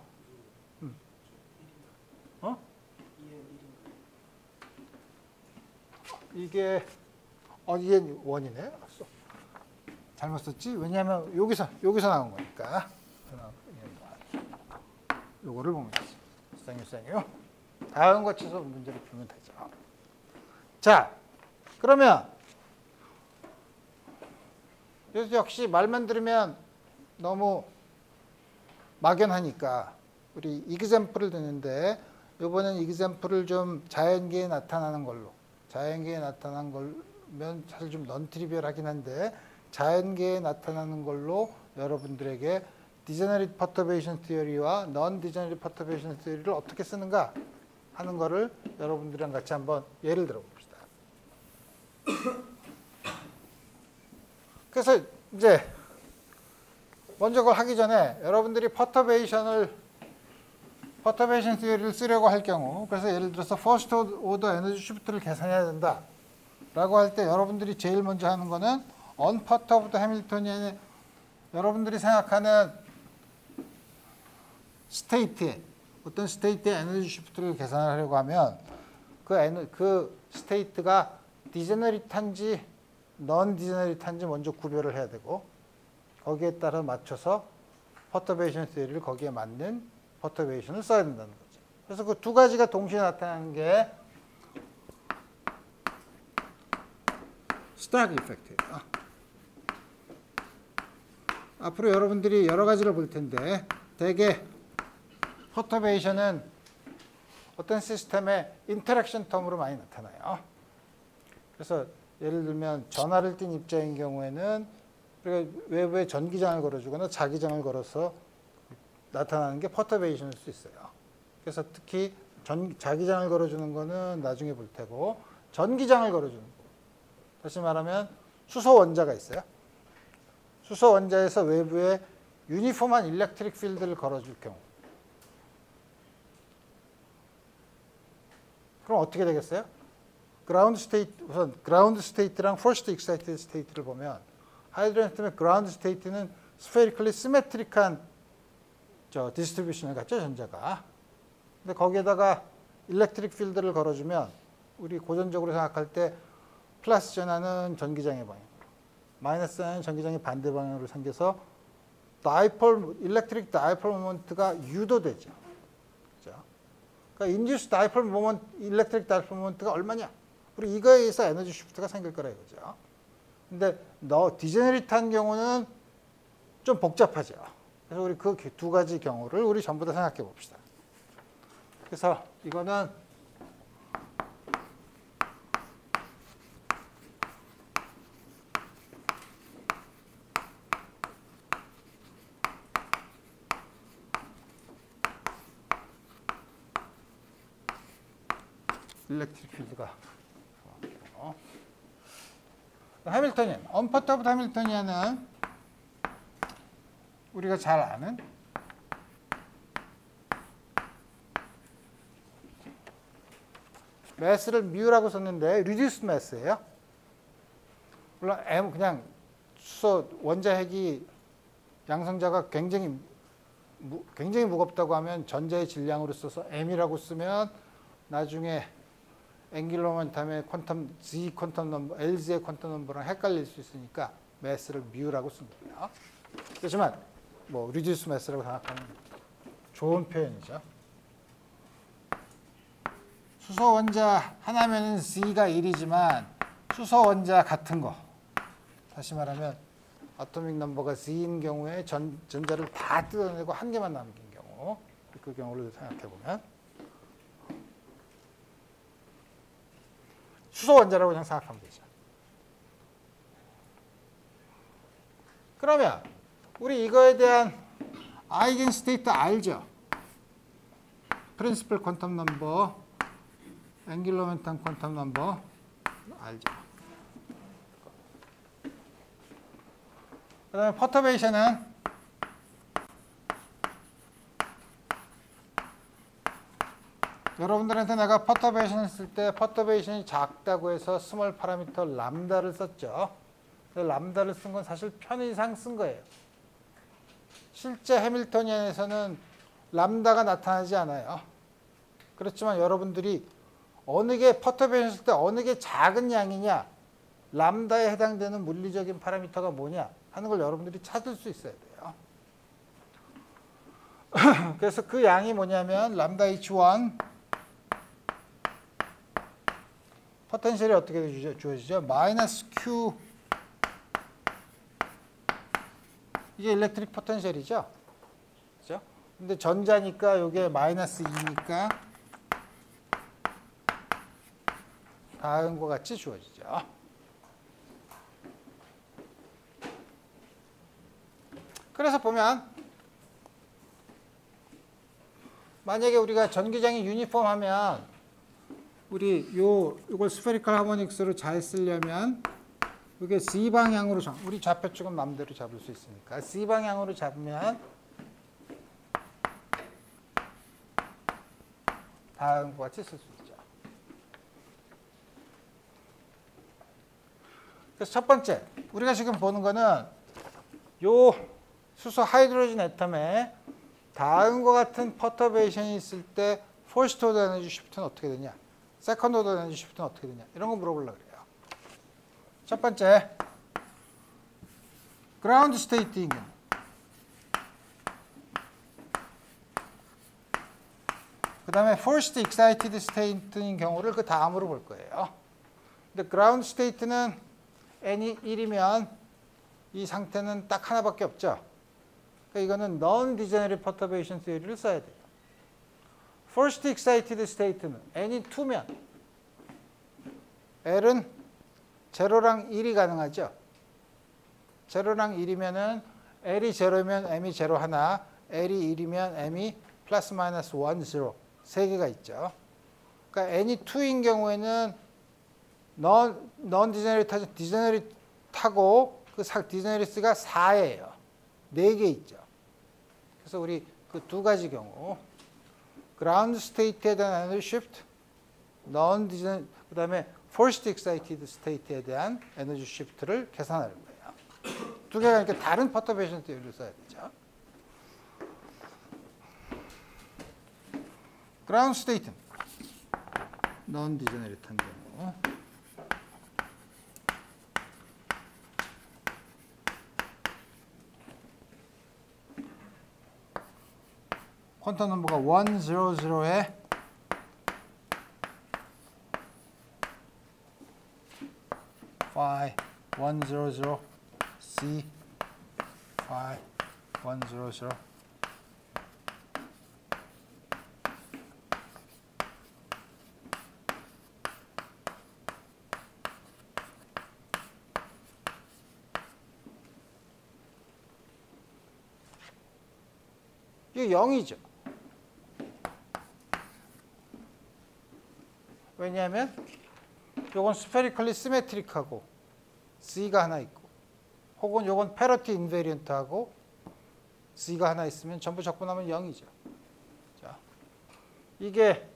이게 이게 원이네. 잘못 썼지? 왜냐하면 여기서 나온 거니까. 요거를 보면 되죠. 쌩유. 다음 거 쳐서 문제를 풀면 되죠. 자, 그러면 여기서 역시 말만 들으면 너무 막연하니까 우리 이그젬플을 드는데 이번엔 이그젬플을 좀 자연계에 나타나는 걸로 자연계에 나타난 걸면 사실 좀 넌트리비얼하긴 한데 자연계에 나타나는 걸로 여러분들에게 디제너리트 퍼터베이션 티어리와 넌 디제너리트 퍼터베이션 티어리를 어떻게 쓰는가 하는 거를 여러분들이랑 같이 한번 예를 들어 봅시다. 그래서 이제 먼저 그걸 하기 전에 여러분들이 퍼터베이션 티어리를 쓰려고 할 경우 그래서 예를 들어서 퍼스트 오더 에너지 쉬프트를 계산해야 된다 라고 할 때 여러분들이 제일 먼저 하는 거는 언퍼터 오브 더 해밀토니안의 여러분들이 생각하는 어떤 스테이트의 에너지 쉬프트를 계산하려고 하면 그 스테이트가 디제너리트한지 넌 디제너리트한지 먼저 구별을 해야 되고 거기에 따라 맞춰서 퍼터베이션 티어리를 거기에 맞는 퍼터베이션을 써야 된다는 거죠. 그래서 그 두 가지가 동시에 나타나는 게 스탁 이펙트예요. 앞으로 여러분들이 여러 가지를 볼 텐데 대개 퍼터베이션은 어떤 시스템의 인터랙션 텀으로 많이 나타나요. 그래서 예를 들면 전화를 띈 입자인 경우에는 우리가 외부에 전기장을 걸어주거나 자기장을 걸어서 나타나는 게 퍼터베이션일 수 있어요. 그래서 특히 자기장을 걸어주는 거는 나중에 볼 테고 전기장을 걸어주는 거. 다시 말하면 수소 원자가 있어요. 수소 원자에서 외부에 유니폼한 일렉트릭 필드를 걸어줄 경우. 그럼 어떻게 되겠어요? 우선 그라운드 스테이트랑 퍼스트 익사이티드 스테이트를 보면 하이드로젠 시스템의 그라운드 스테이트는 스페리컬리 시메트릭한 디스트리뷰션을 갖죠, 전자가. 근데 거기에다가 일렉트릭 필드를 걸어주면 우리 고전적으로 생각할 때 플러스 전하는 전기장의 방향으로, 마이너스 전하는 전기장의 반대 방향으로 생겨서 일렉트릭 다이폴 모먼트가 유도되죠. 그렇죠? 그러니까 인듀스 다이폴 모먼트, 일렉트릭 다이폴 모먼트가 얼마냐? 우리 이거에 의해서 에너지 쉬프트가 생길 거라 이거죠. 근데 디제너리트한 경우는 좀 복잡하죠. 그래서 우리 그 두 가지 경우를 우리 전부 다 생각해 봅시다. 그래서 이거는 일렉트릭 필드가 해밀토니안, 언퍼터블 해밀토니안은 우리가 잘 아는 매스를 뮤라고 썼는데 리듀스 매스예요. 물론 M 그냥 수소 원자핵이 양성자가 굉장히 무겁다고 하면 전자의 질량으로 써서 M이라고 쓰면 나중에 앵귤러 모멘텀의 퀀텀 Z 퀀텀 넘버, LZ의 퀀텀 넘버랑 헷갈릴 수 있으니까 매스를 뮤라고 쓴 거예요. 그렇지만 뭐 리듀스 매스라고 생각하면 좋은 표현이죠. 수소 원자 하나면은 Z가 1이지만 수소 원자 같은 거, 다시 말하면 아토믹 넘버가 Z인 경우에 전자를 다 뜯어내고 한 개만 남긴 경우, 그 경우를 생각해 보면 수소 원자라고 그냥 생각하면 되죠. 그러면 우리 이거에 대한 아이겐 스테이트 알죠? 프린시플 퀀텀 넘버, 앵귤러 모멘텀 퀀텀 넘버 알죠? 그 다음에 퍼터베이션은 여러분들한테 내가 퍼터베이션 했을 때 퍼터베이션이 작다고 해서 스몰 파라미터 람다를 썼죠. 람다를 쓴 건 사실 편의상 쓴 거예요. 실제 해밀토니안에서는 람다가 나타나지 않아요. 그렇지만 여러분들이 어느 게 퍼터베이션 했을 때 어느 게 작은 양이냐, 람다에 해당되는 물리적인 파라미터가 뭐냐 하는 걸 여러분들이 찾을 수 있어야 돼요. 그래서 그 양이 뭐냐면 람다 H1 포텐셜이 어떻게 주어지죠? 마이너스 Q, 이게 일렉트릭 포텐셜이죠. 그죠? 근데 전자니까 이게 마이너스 2니까 다음과 같이 주어지죠. 그래서 보면 만약에 우리가 전기장이 유니폼하면 우리 이걸 스페리컬 하모닉스로 잘 쓰려면 이게 C 방향으로 우리 좌표축은 마음대로 잡을 수 있으니까 C 방향으로 잡으면 다음과 같이 쓸 수 있죠. 그래서 첫 번째 우리가 지금 보는 거는 요 수소 하이드로진 애텀에 다음과 같은 퍼터베이션이 있을 때 퍼스트 오더 에너지 시프트는 어떻게 되냐, 세컨드 오더 에너지 시프트는 어떻게 되냐, 이런 거 물어보려고 그래요. 첫 번째, 그라운드 스테이트인 경우. 그 다음에 first excited state인 경우를 그 다음으로 볼 거예요. 근데 그라운드 스테이트는 n이 1이면 이 상태는 딱 하나밖에 없죠. 그러니까 이거는 non-degenerate perturbation theory를 써야 돼요. first excited state는 n이 2면 L은 제로랑 1이 가능하죠. 제로랑 1이면은 L이 제로면 M이 제로 하나, L이 1이면 M이 플러스 마이너스 1, 0 세 개가 있죠. 그러니까 n이 2인 경우에는 non-degenerate, degenerate하고 그 degenerate가 4예요. 4개 있죠. 그래서 우리 그 두 가지 경우 ground state에 대한 에너지 shift, non-degenerate, 그 다음에 first excited state에 대한 에너지 shift를 계산하는 거예요. 두 개가 이렇게 다른 퍼터베이션 theory를 써야 되죠. ground state는 non-degenerate한 경우 퀀텀 넘버가 100에 phi 100 c phi 100 이게 0이죠. 왜냐하면 이건 스페리컬리 시메트릭하고 C가 하나 있고 혹은 요건 패러티 인베리언트하고 C가 하나 있으면 전부 적분하면 0이죠. 자, 이게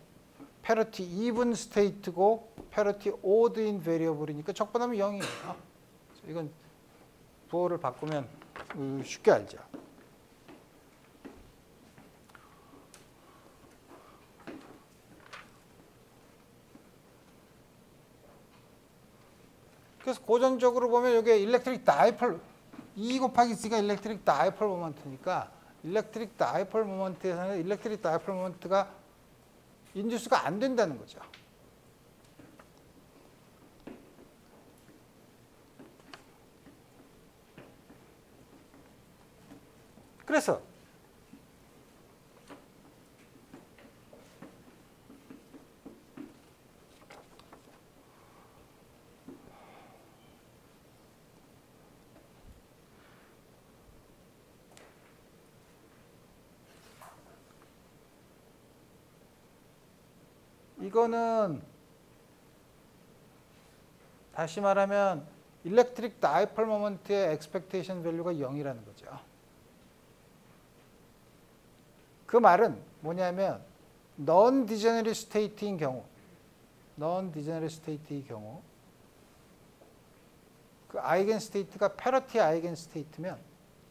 패러티 이븐 스테이트고 패러티 오드인 베리어블이니까 적분하면 0이에요. 이건 부호를 바꾸면 쉽게 알죠. 그래서 고전적으로 보면 이게 일렉트릭 다이폴 E 곱하기 C가 일렉트릭 다이폴 모먼트니까 일렉트릭 다이폴 모먼트에서는 일렉트릭 다이폴 모먼트가 인듀스가 안 된다는 거죠. 그래서 이거는 다시 말하면 일렉트릭 다이폴 모먼트의 expectation value가 0이라는 거죠. 그 말은 뭐냐면 non-degenerate state인 경우 그 아이겐 스테이트가 패러티 아이겐 스테이트면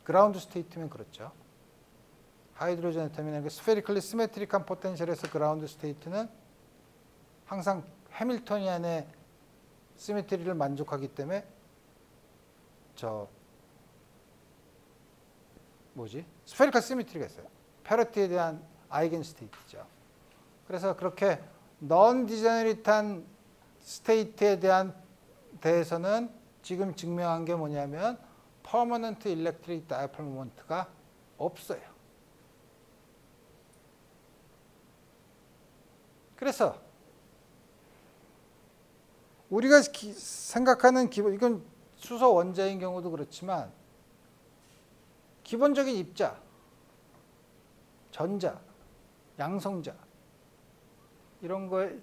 그라운드 스테이트면 그렇죠. 하이드로젠 애텀이나 스페리컬리 시메트릭한 포텐셜에서 그라운드 스테이트는 항상 해밀토니안의 시메트리를 만족하기 때문에 스페리컬 시메트리가 있어요. 패러티에 대한 아이겐 스테이트죠. 그래서 그렇게 넌 디제너리트한 스테이트에 대해서는 지금 증명한 게 뭐냐면 퍼머넌트 일렉트릭 다이폴 모먼트가 없어요. 그래서 우리가 생각하는 이건 수소 원자인 경우도 그렇지만 기본적인 입자, 전자, 양성자 이런 거에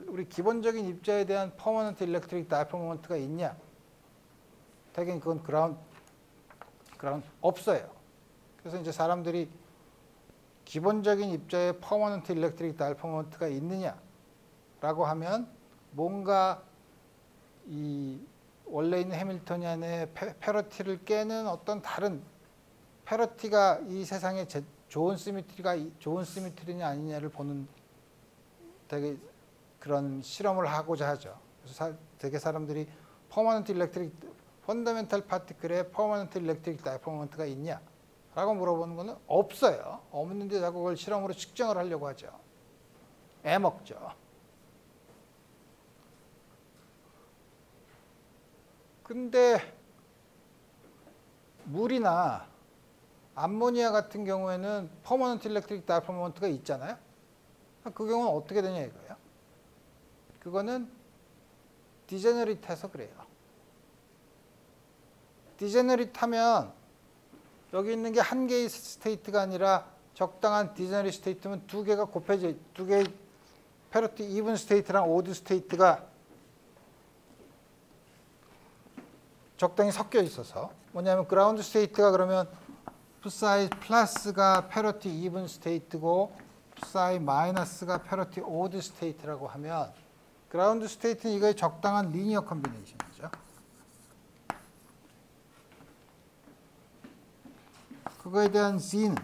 우리 기본적인 입자에 대한 퍼머넌트 일렉트릭 다이폴 모먼트가 있냐? 대개 그건 그라운드 없어요. 그래서 이제 사람들이 기본적인 입자에 퍼머넌트 일렉트릭 다이폴 모먼트가 있느냐라고 하면 뭔가 이 원래 있는 해밀토니안의 패러티를 깨는 어떤 다른 패러티가 이 세상에 좋은 시미트리냐 아니냐를 보는 되게 그런 실험을 하고자 하죠. 그래서 되게 사람들이 퍼머넌트 일렉트릭 펀더멘탈 파티클에 퍼머넌트 일렉트릭 다이폴 모먼트가 있냐라고 물어보는 거는 없어요. 없는데 자꾸 그걸 실험으로 측정을 하려고 하죠. 애먹죠. 근데 물이나 암모니아 같은 경우에는 퍼머넌트 일렉트릭 다이폴 모먼트가 있잖아요. 그 경우는 어떻게 되냐 이거예요. 그거는 디제너릿해서 그래요. 디제너릿하면 여기 있는 게 한 개의 스테이트가 아니라 적당한 디제너릿 스테이트면 두 개가 곱해져 두 개의 패러티 이븐 스테이트랑 오드 스테이트가 적당히 섞여 있어서 뭐냐면 그라운드 스테이트가 그러면 psi 플러스가 패러티 이븐 스테이트고 psi 마이너스가 패러티 오드 스테이트라고 하면 그라운드 스테이트는 이거의 적당한 리니어 컨비네이션이죠. 그거에 대한 Z는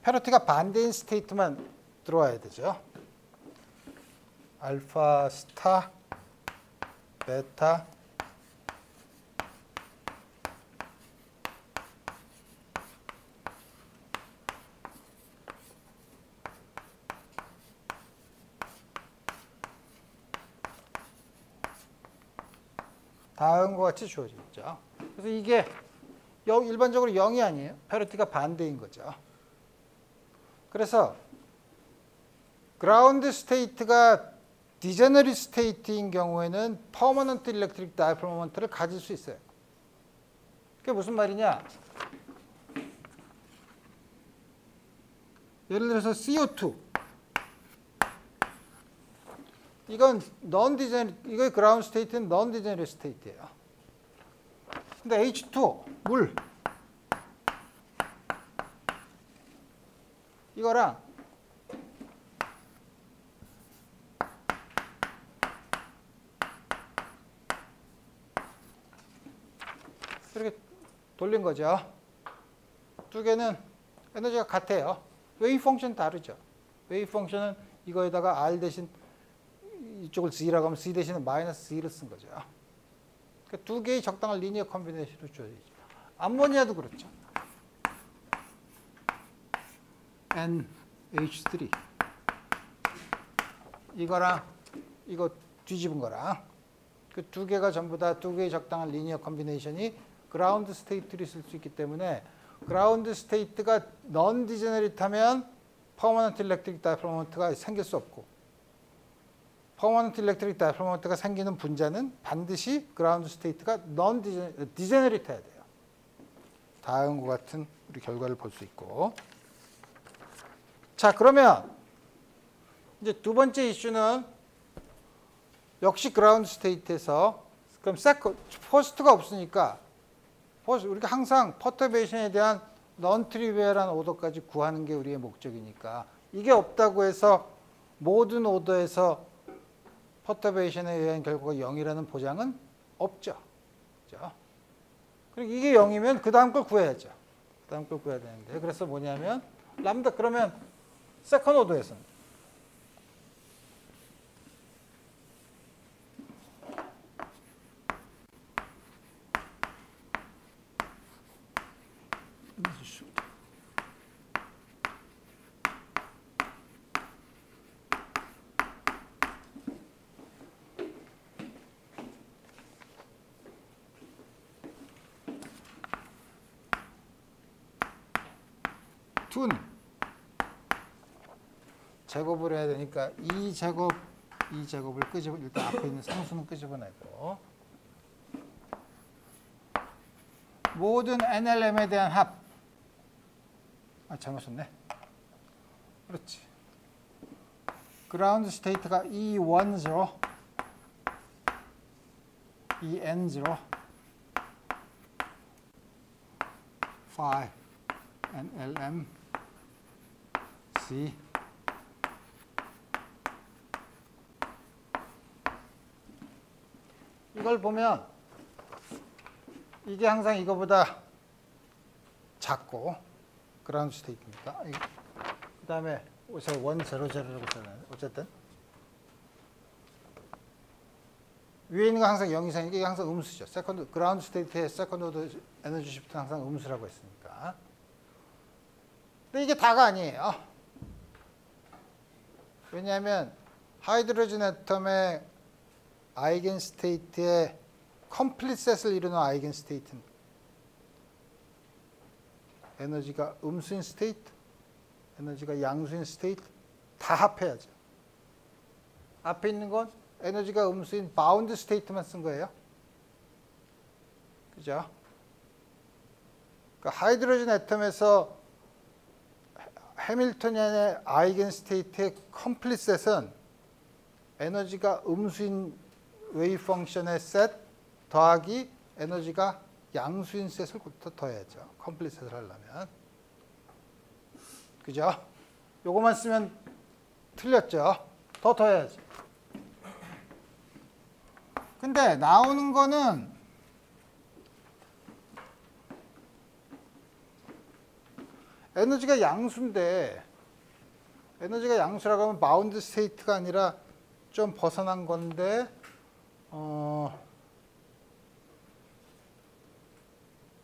패러티가 반대인 스테이트만 들어와야 되죠. 알파 스타, 베타, 다음과 같이 주어지죠. 그래서 이게 일반적으로 0이 아니에요. 패러티가 반대인 거죠. 그래서 그라운드 스테이트가 디제너릿 스테이트인 경우에는 퍼머넌트 일렉트릭 다이폴 모먼트를 가질 수 있어요. 그게 무슨 말이냐? 예를 들어서 CO2. 이건 이거의 그라운드 스테이트는 non degenerate 스테이트예요. 근데 H2O, 물. 이거랑 이렇게 돌린 거죠. 두 개는 에너지가 같아요. 웨이브 펑션 다르죠. 웨이브 펑션은 이거에다가 R 대신 이쪽을 Z라고 하면 Z 대신에 마이너스 Z를 쓴 거죠. 그러니까 두 개의 적당한 리니어 컨비네이션으로 주어지죠. 암모니아도 그렇죠. NH3 이거랑 이거 뒤집은 거랑 그 두 개가 전부 다 두 개의 적당한 리니어 컨비네이션이 그라운드 스테이트를 있을 수 있기 때문에 그라운드 스테이트가 non degenerate 하면 퍼머넌트 일렉트릭 다이플로먼트가 생길 수 없고 퍼머넌트 일렉트릭 다이플로먼트가 생기는 분자는 반드시 그라운드 스테이트가 non degenerate 해야 돼요. 다음과 같은 우리 결과를 볼 수 있고. 자, 그러면 이제 두 번째 이슈는 역시 그라운드 스테이트에서 그럼 퍼스트가 없으니까 우리가 항상 퍼터베이션에 대한 non trivial한 오더까지 구하는 게 우리의 목적이니까 이게 없다고 해서 모든 오더에서 퍼터베이션에 의한 결과가 0이라는 보장은 없죠. 그렇죠? 그리고 이게 0이면 그 다음 걸 구해야죠. 그 다음 걸 구해야 되는데 그래서 뭐냐면 람다 그러면 세컨 오더에서는 툰 제곱을 해야 되니까 2제곱을 끄집어 일단 앞에 있는 상수는 끄집어내고 모든 NLM에 대한 합. 잘못 썼네. 그렇지. 그라운드 스테이트가 E10, EN0, 5, NLM, C, 이걸 보면 이게 항상 이거보다 작고 그라운드 스테이트니까 그 다음에 100라고 써요. 어쨌든 위에 있는 거 항상 0 이상 이게 항상 음수죠. 세컨드 그라운드 스테이트의 세컨드 오더 에너지 시프트는 항상 음수라고 했으니까. 근데 이게 다가 아니에요. 왜냐하면 하이드로젠 애텀의 아이겐 스테이트의 컴플릿 셋을 이루는 아이겐 스테이트는 에너지가 음수인 스테이트, 에너지가 양수인 스테이트 다 합해야죠. 앞에 있는 건 에너지가 음수인 바운드 스테이트만 쓴 거예요. 그죠? 그러니까 하이드로젠 애텀에서 해밀토니안의 아이겐 스테이트의 컴플릿 셋은 에너지가 음수인 웨이브 펑션의 셋 더하기 에너지가 양수인 셋을 더해야죠. 컴플릿 셋을 하려면. 그죠? 요거만 쓰면 틀렸죠. 더 더해야지. 근데 나오는 거는 에너지가 양수인데 에너지가 양수라고 하면 바운드 스테이트가 아니라 좀 벗어난 건데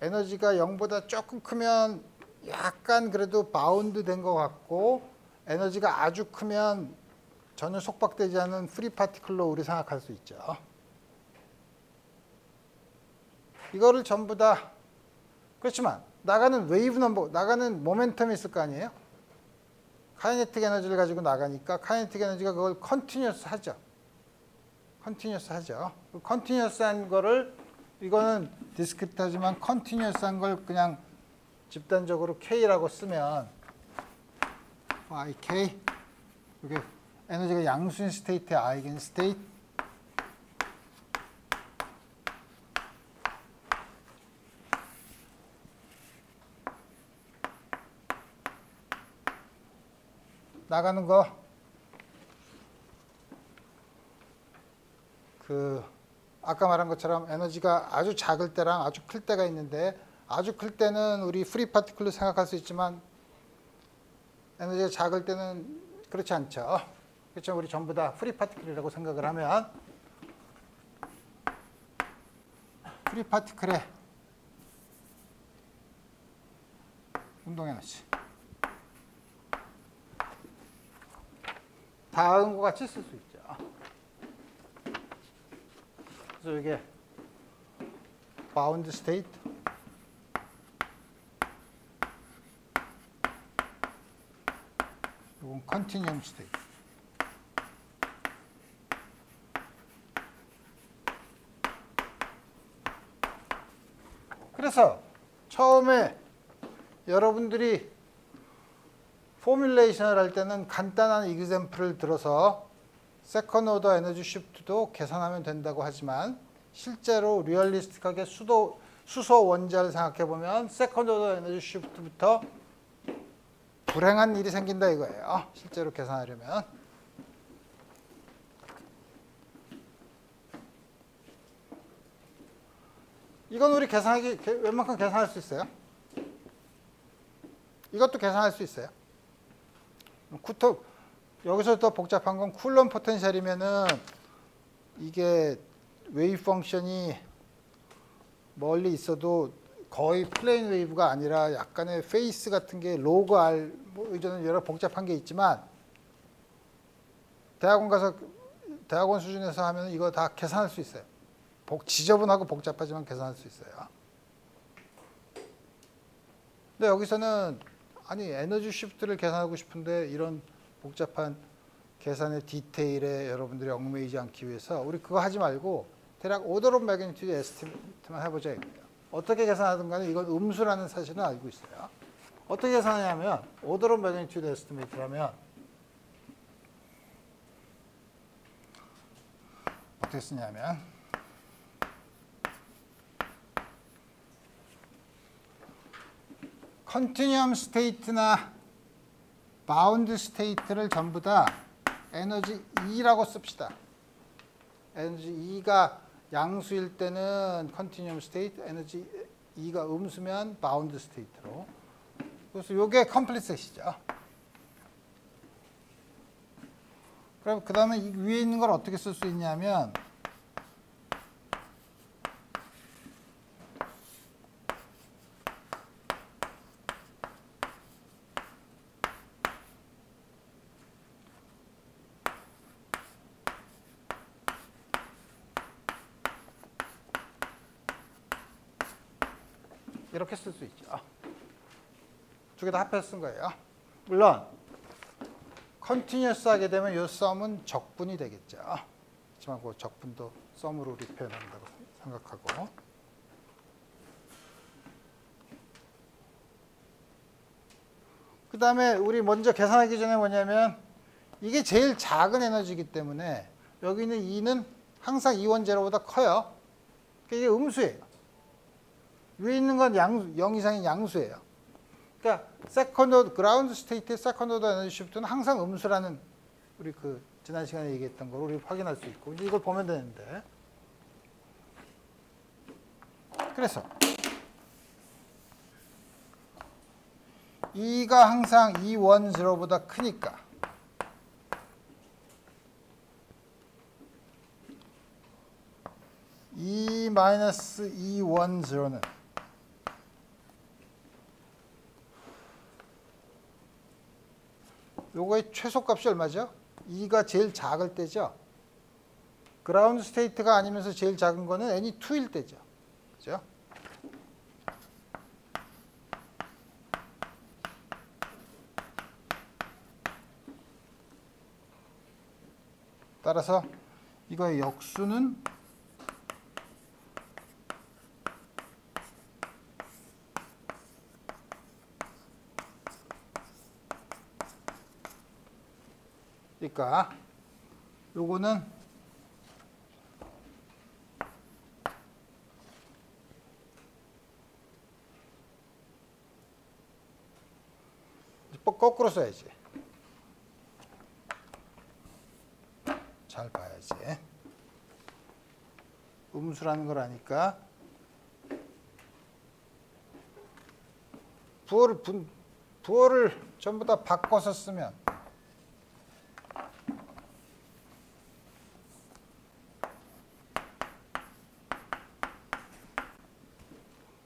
에너지가 0보다 조금 크면 약간 그래도 바운드 된 것 같고 에너지가 아주 크면 전혀 속박되지 않은 프리 파티클로 우리 생각할 수 있죠. 이거를 전부 다 그렇지만 나가는 웨이브 넘버, 나가는 모멘텀이 있을 거 아니에요? 카이네틱 에너지를 가지고 나가니까 카이네틱 에너지가 그걸 컨티뉴어스 하죠. 컨티뉴어스 하죠. 컨티뉴어스한 거를 이거는 디스크리트하지만 컨티뉴어스한 걸 그냥 집단적으로 K라고 쓰면 yk 이게 에너지가 양수인 스테이트의 아이겐 스테이트 나가는 거 아까 말한 것처럼 에너지가 아주 작을 때랑 아주 클 때가 있는데 아주 클 때는 우리 프리 파티클로 생각할 수 있지만 에너지가 작을 때는 그렇지 않죠. 그렇죠. 우리 전부 다 프리 파티클이라고 생각을 하면 프리 파티클의 운동 에너지 다음과 같이 쓸 수 있죠. 그래서 이게 바운드 스테이트 이건 컨티뉴엄 스테이트 그래서 처음에 여러분들이 포뮬레이션을 할 때는 간단한 이그젬플을 들어서 세컨드 오더 에너지 쉬프트도 계산하면 된다고 하지만 실제로 리얼리스틱하게 수소 원자를 생각해 보면 세컨드 오더 에너지 쉬프트부터 불행한 일이 생긴다 이거예요. 실제로 계산하려면. 이건 우리 웬만큼 계산할 수 있어요. 이것도 계산할 수 있어요. 여기서 더 복잡한 건 쿨럼 포텐셜이면은 이게 웨이브 펑션이 멀리 있어도 거의 플레인 웨이브가 아니라 약간의 페이스 같은 게 로그 R 뭐 의존은 여러 복잡한 게 있지만 대학원 수준에서 하면 이거 다 계산할 수 있어요. 지저분하고 복잡하지만 계산할 수 있어요. 근데 여기서는 아니 에너지 쉬프트를 계산하고 싶은데 이런 복잡한 계산의 디테일에 여러분들이 얽매이지 않기 위해서 우리 그거 하지 말고 대략 오더 오브 매그니튜드 에스티메이트만 해보자 이거예요. 어떻게 계산하든 간에 이건 음수라는 사실은 알고 있어요. 어떻게 계산하냐면 오더 오브 매그니튜드 에스티메이트라면 어떻게 쓰냐면 컨티뉴엄 스테이트나 바운드 스테이트를 전부 다 에너지 E라고 씁시다. 에너지 E가 양수일 때는 컨티뉴엄 스테이트, 에너지 E가 음수면 바운드 스테이트로. 그래서 이게 컴플리트 셋이죠. 그럼 그 다음에 위에 있는 걸 어떻게 쓸 수 있냐면 이렇게 쓸 수 있죠. 두 개 다 합해서 쓴 거예요. 물론 컨티뉴어스 하게 되면 이 썸은 적분이 되겠죠. 하지만 그 적분도 썸으로 우리 표현한다고 생각하고 그 다음에 우리 먼저 계산하기 전에 뭐냐면 이게 제일 작은 에너지이기 때문에 여기 있는 E는 항상 E1 제로보다 커요. 이게 음수예요. 위에 있는 건 0 이상인 양수예요. 그러니까 그라운드 스테이트의 세컨드 오더 에너지 쉬프트는 항상 음수라는 우리 지난 시간에 얘기했던 걸 우리 확인할 수 있고 이제 이걸 보면 되는데 그래서 E가 항상 E1 제로보다 크니까 E-E1 제로는 요거의 최소값이 얼마죠? E가 제일 작을 때죠. 그라운드 스테이트가 아니면서 제일 작은 거는 N이 2일 때죠. 그죠? 따라서 이거의 역수는 그러니까 요거는 거꾸로 써야지. 잘 봐야지. 음수라는 걸 아니까 부호를 전부 다 바꿔서 쓰면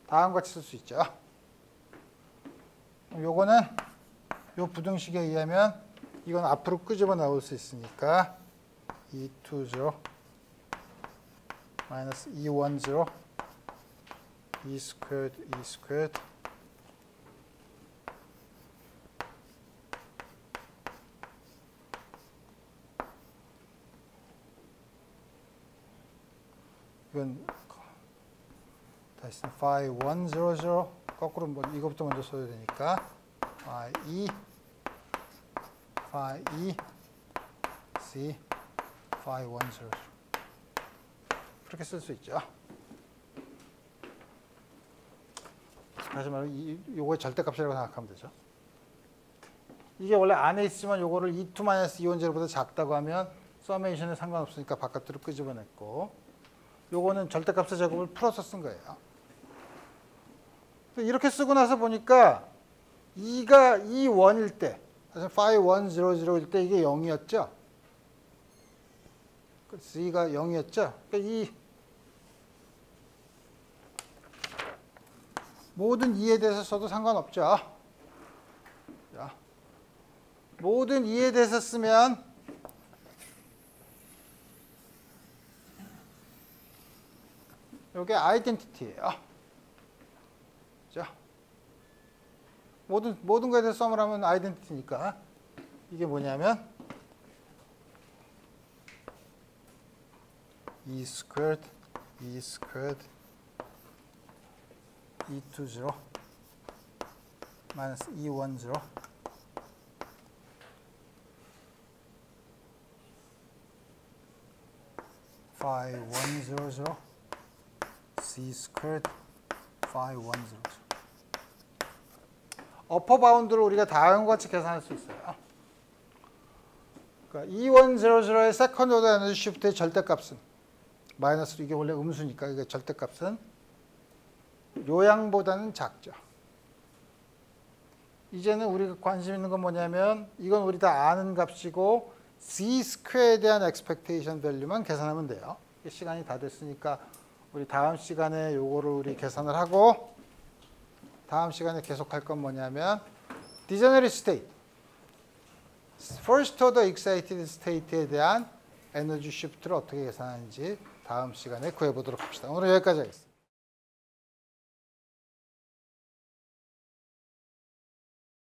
다음과 같이 쓸 수 있죠. 요거는 요 부등식에 의하면 이건 앞으로 끄집어 나올 수 있으니까 E20 마이너스 E10 E 스퀘어드 E 스퀘어드 이건 다시 phi 100 거꾸로 이거부터 먼저 써야 되니까 phi E C phi 100 그렇게 쓸 수 있죠. 다시 말하면 요거의 절대값이라고 생각하면 되죠. 이게 원래 안에 있지만 요거를 E2-E10보다 작다고 하면 서메이션에 상관없으니까 바깥으로 끄집어냈고 요거는 절대값의 제곱을 풀어서 쓴 거예요. 이렇게 쓰고 나서 보니까 E가 E1일 때, phi 100일 때 이게 0이었죠? C가 0이었죠? 그러니까 이 모든 E에 대해서 써도 상관없죠? 자, 모든 E에 대해서 쓰면 이게 아이덴티티예요. 자, 모든 거에 대해서 썸을 하면 아이덴티티니까 이게 뭐냐면 E 스퀘어드 E 스퀘어드 E20 마이너스 E10 phi 100 C 스퀘어드 phi 100 어퍼 바운드를 우리가 다음과 같이 계산할 수 있어요. 그러니까 E100의 세컨드 오더 에너지 시프트의 절대값은 마이너스 이게 원래 음수니까 이게 절대값은 요양보다는 작죠. 이제는 우리가 관심 있는 건 뭐냐면 이건 우리 다 아는 값이고 C 스퀘어에 대한 expectation value만 계산하면 돼요. 시간이 다 됐으니까 우리 다음 시간에 요거를 우리 계산을 하고 다음 시간에 계속할 건 뭐냐면 degenerate state, first order excited state에 대한 에너지 시프트를 어떻게 계산하는지 다음 시간에 구해보도록 합시다. 오늘 여기까지 하겠습니다.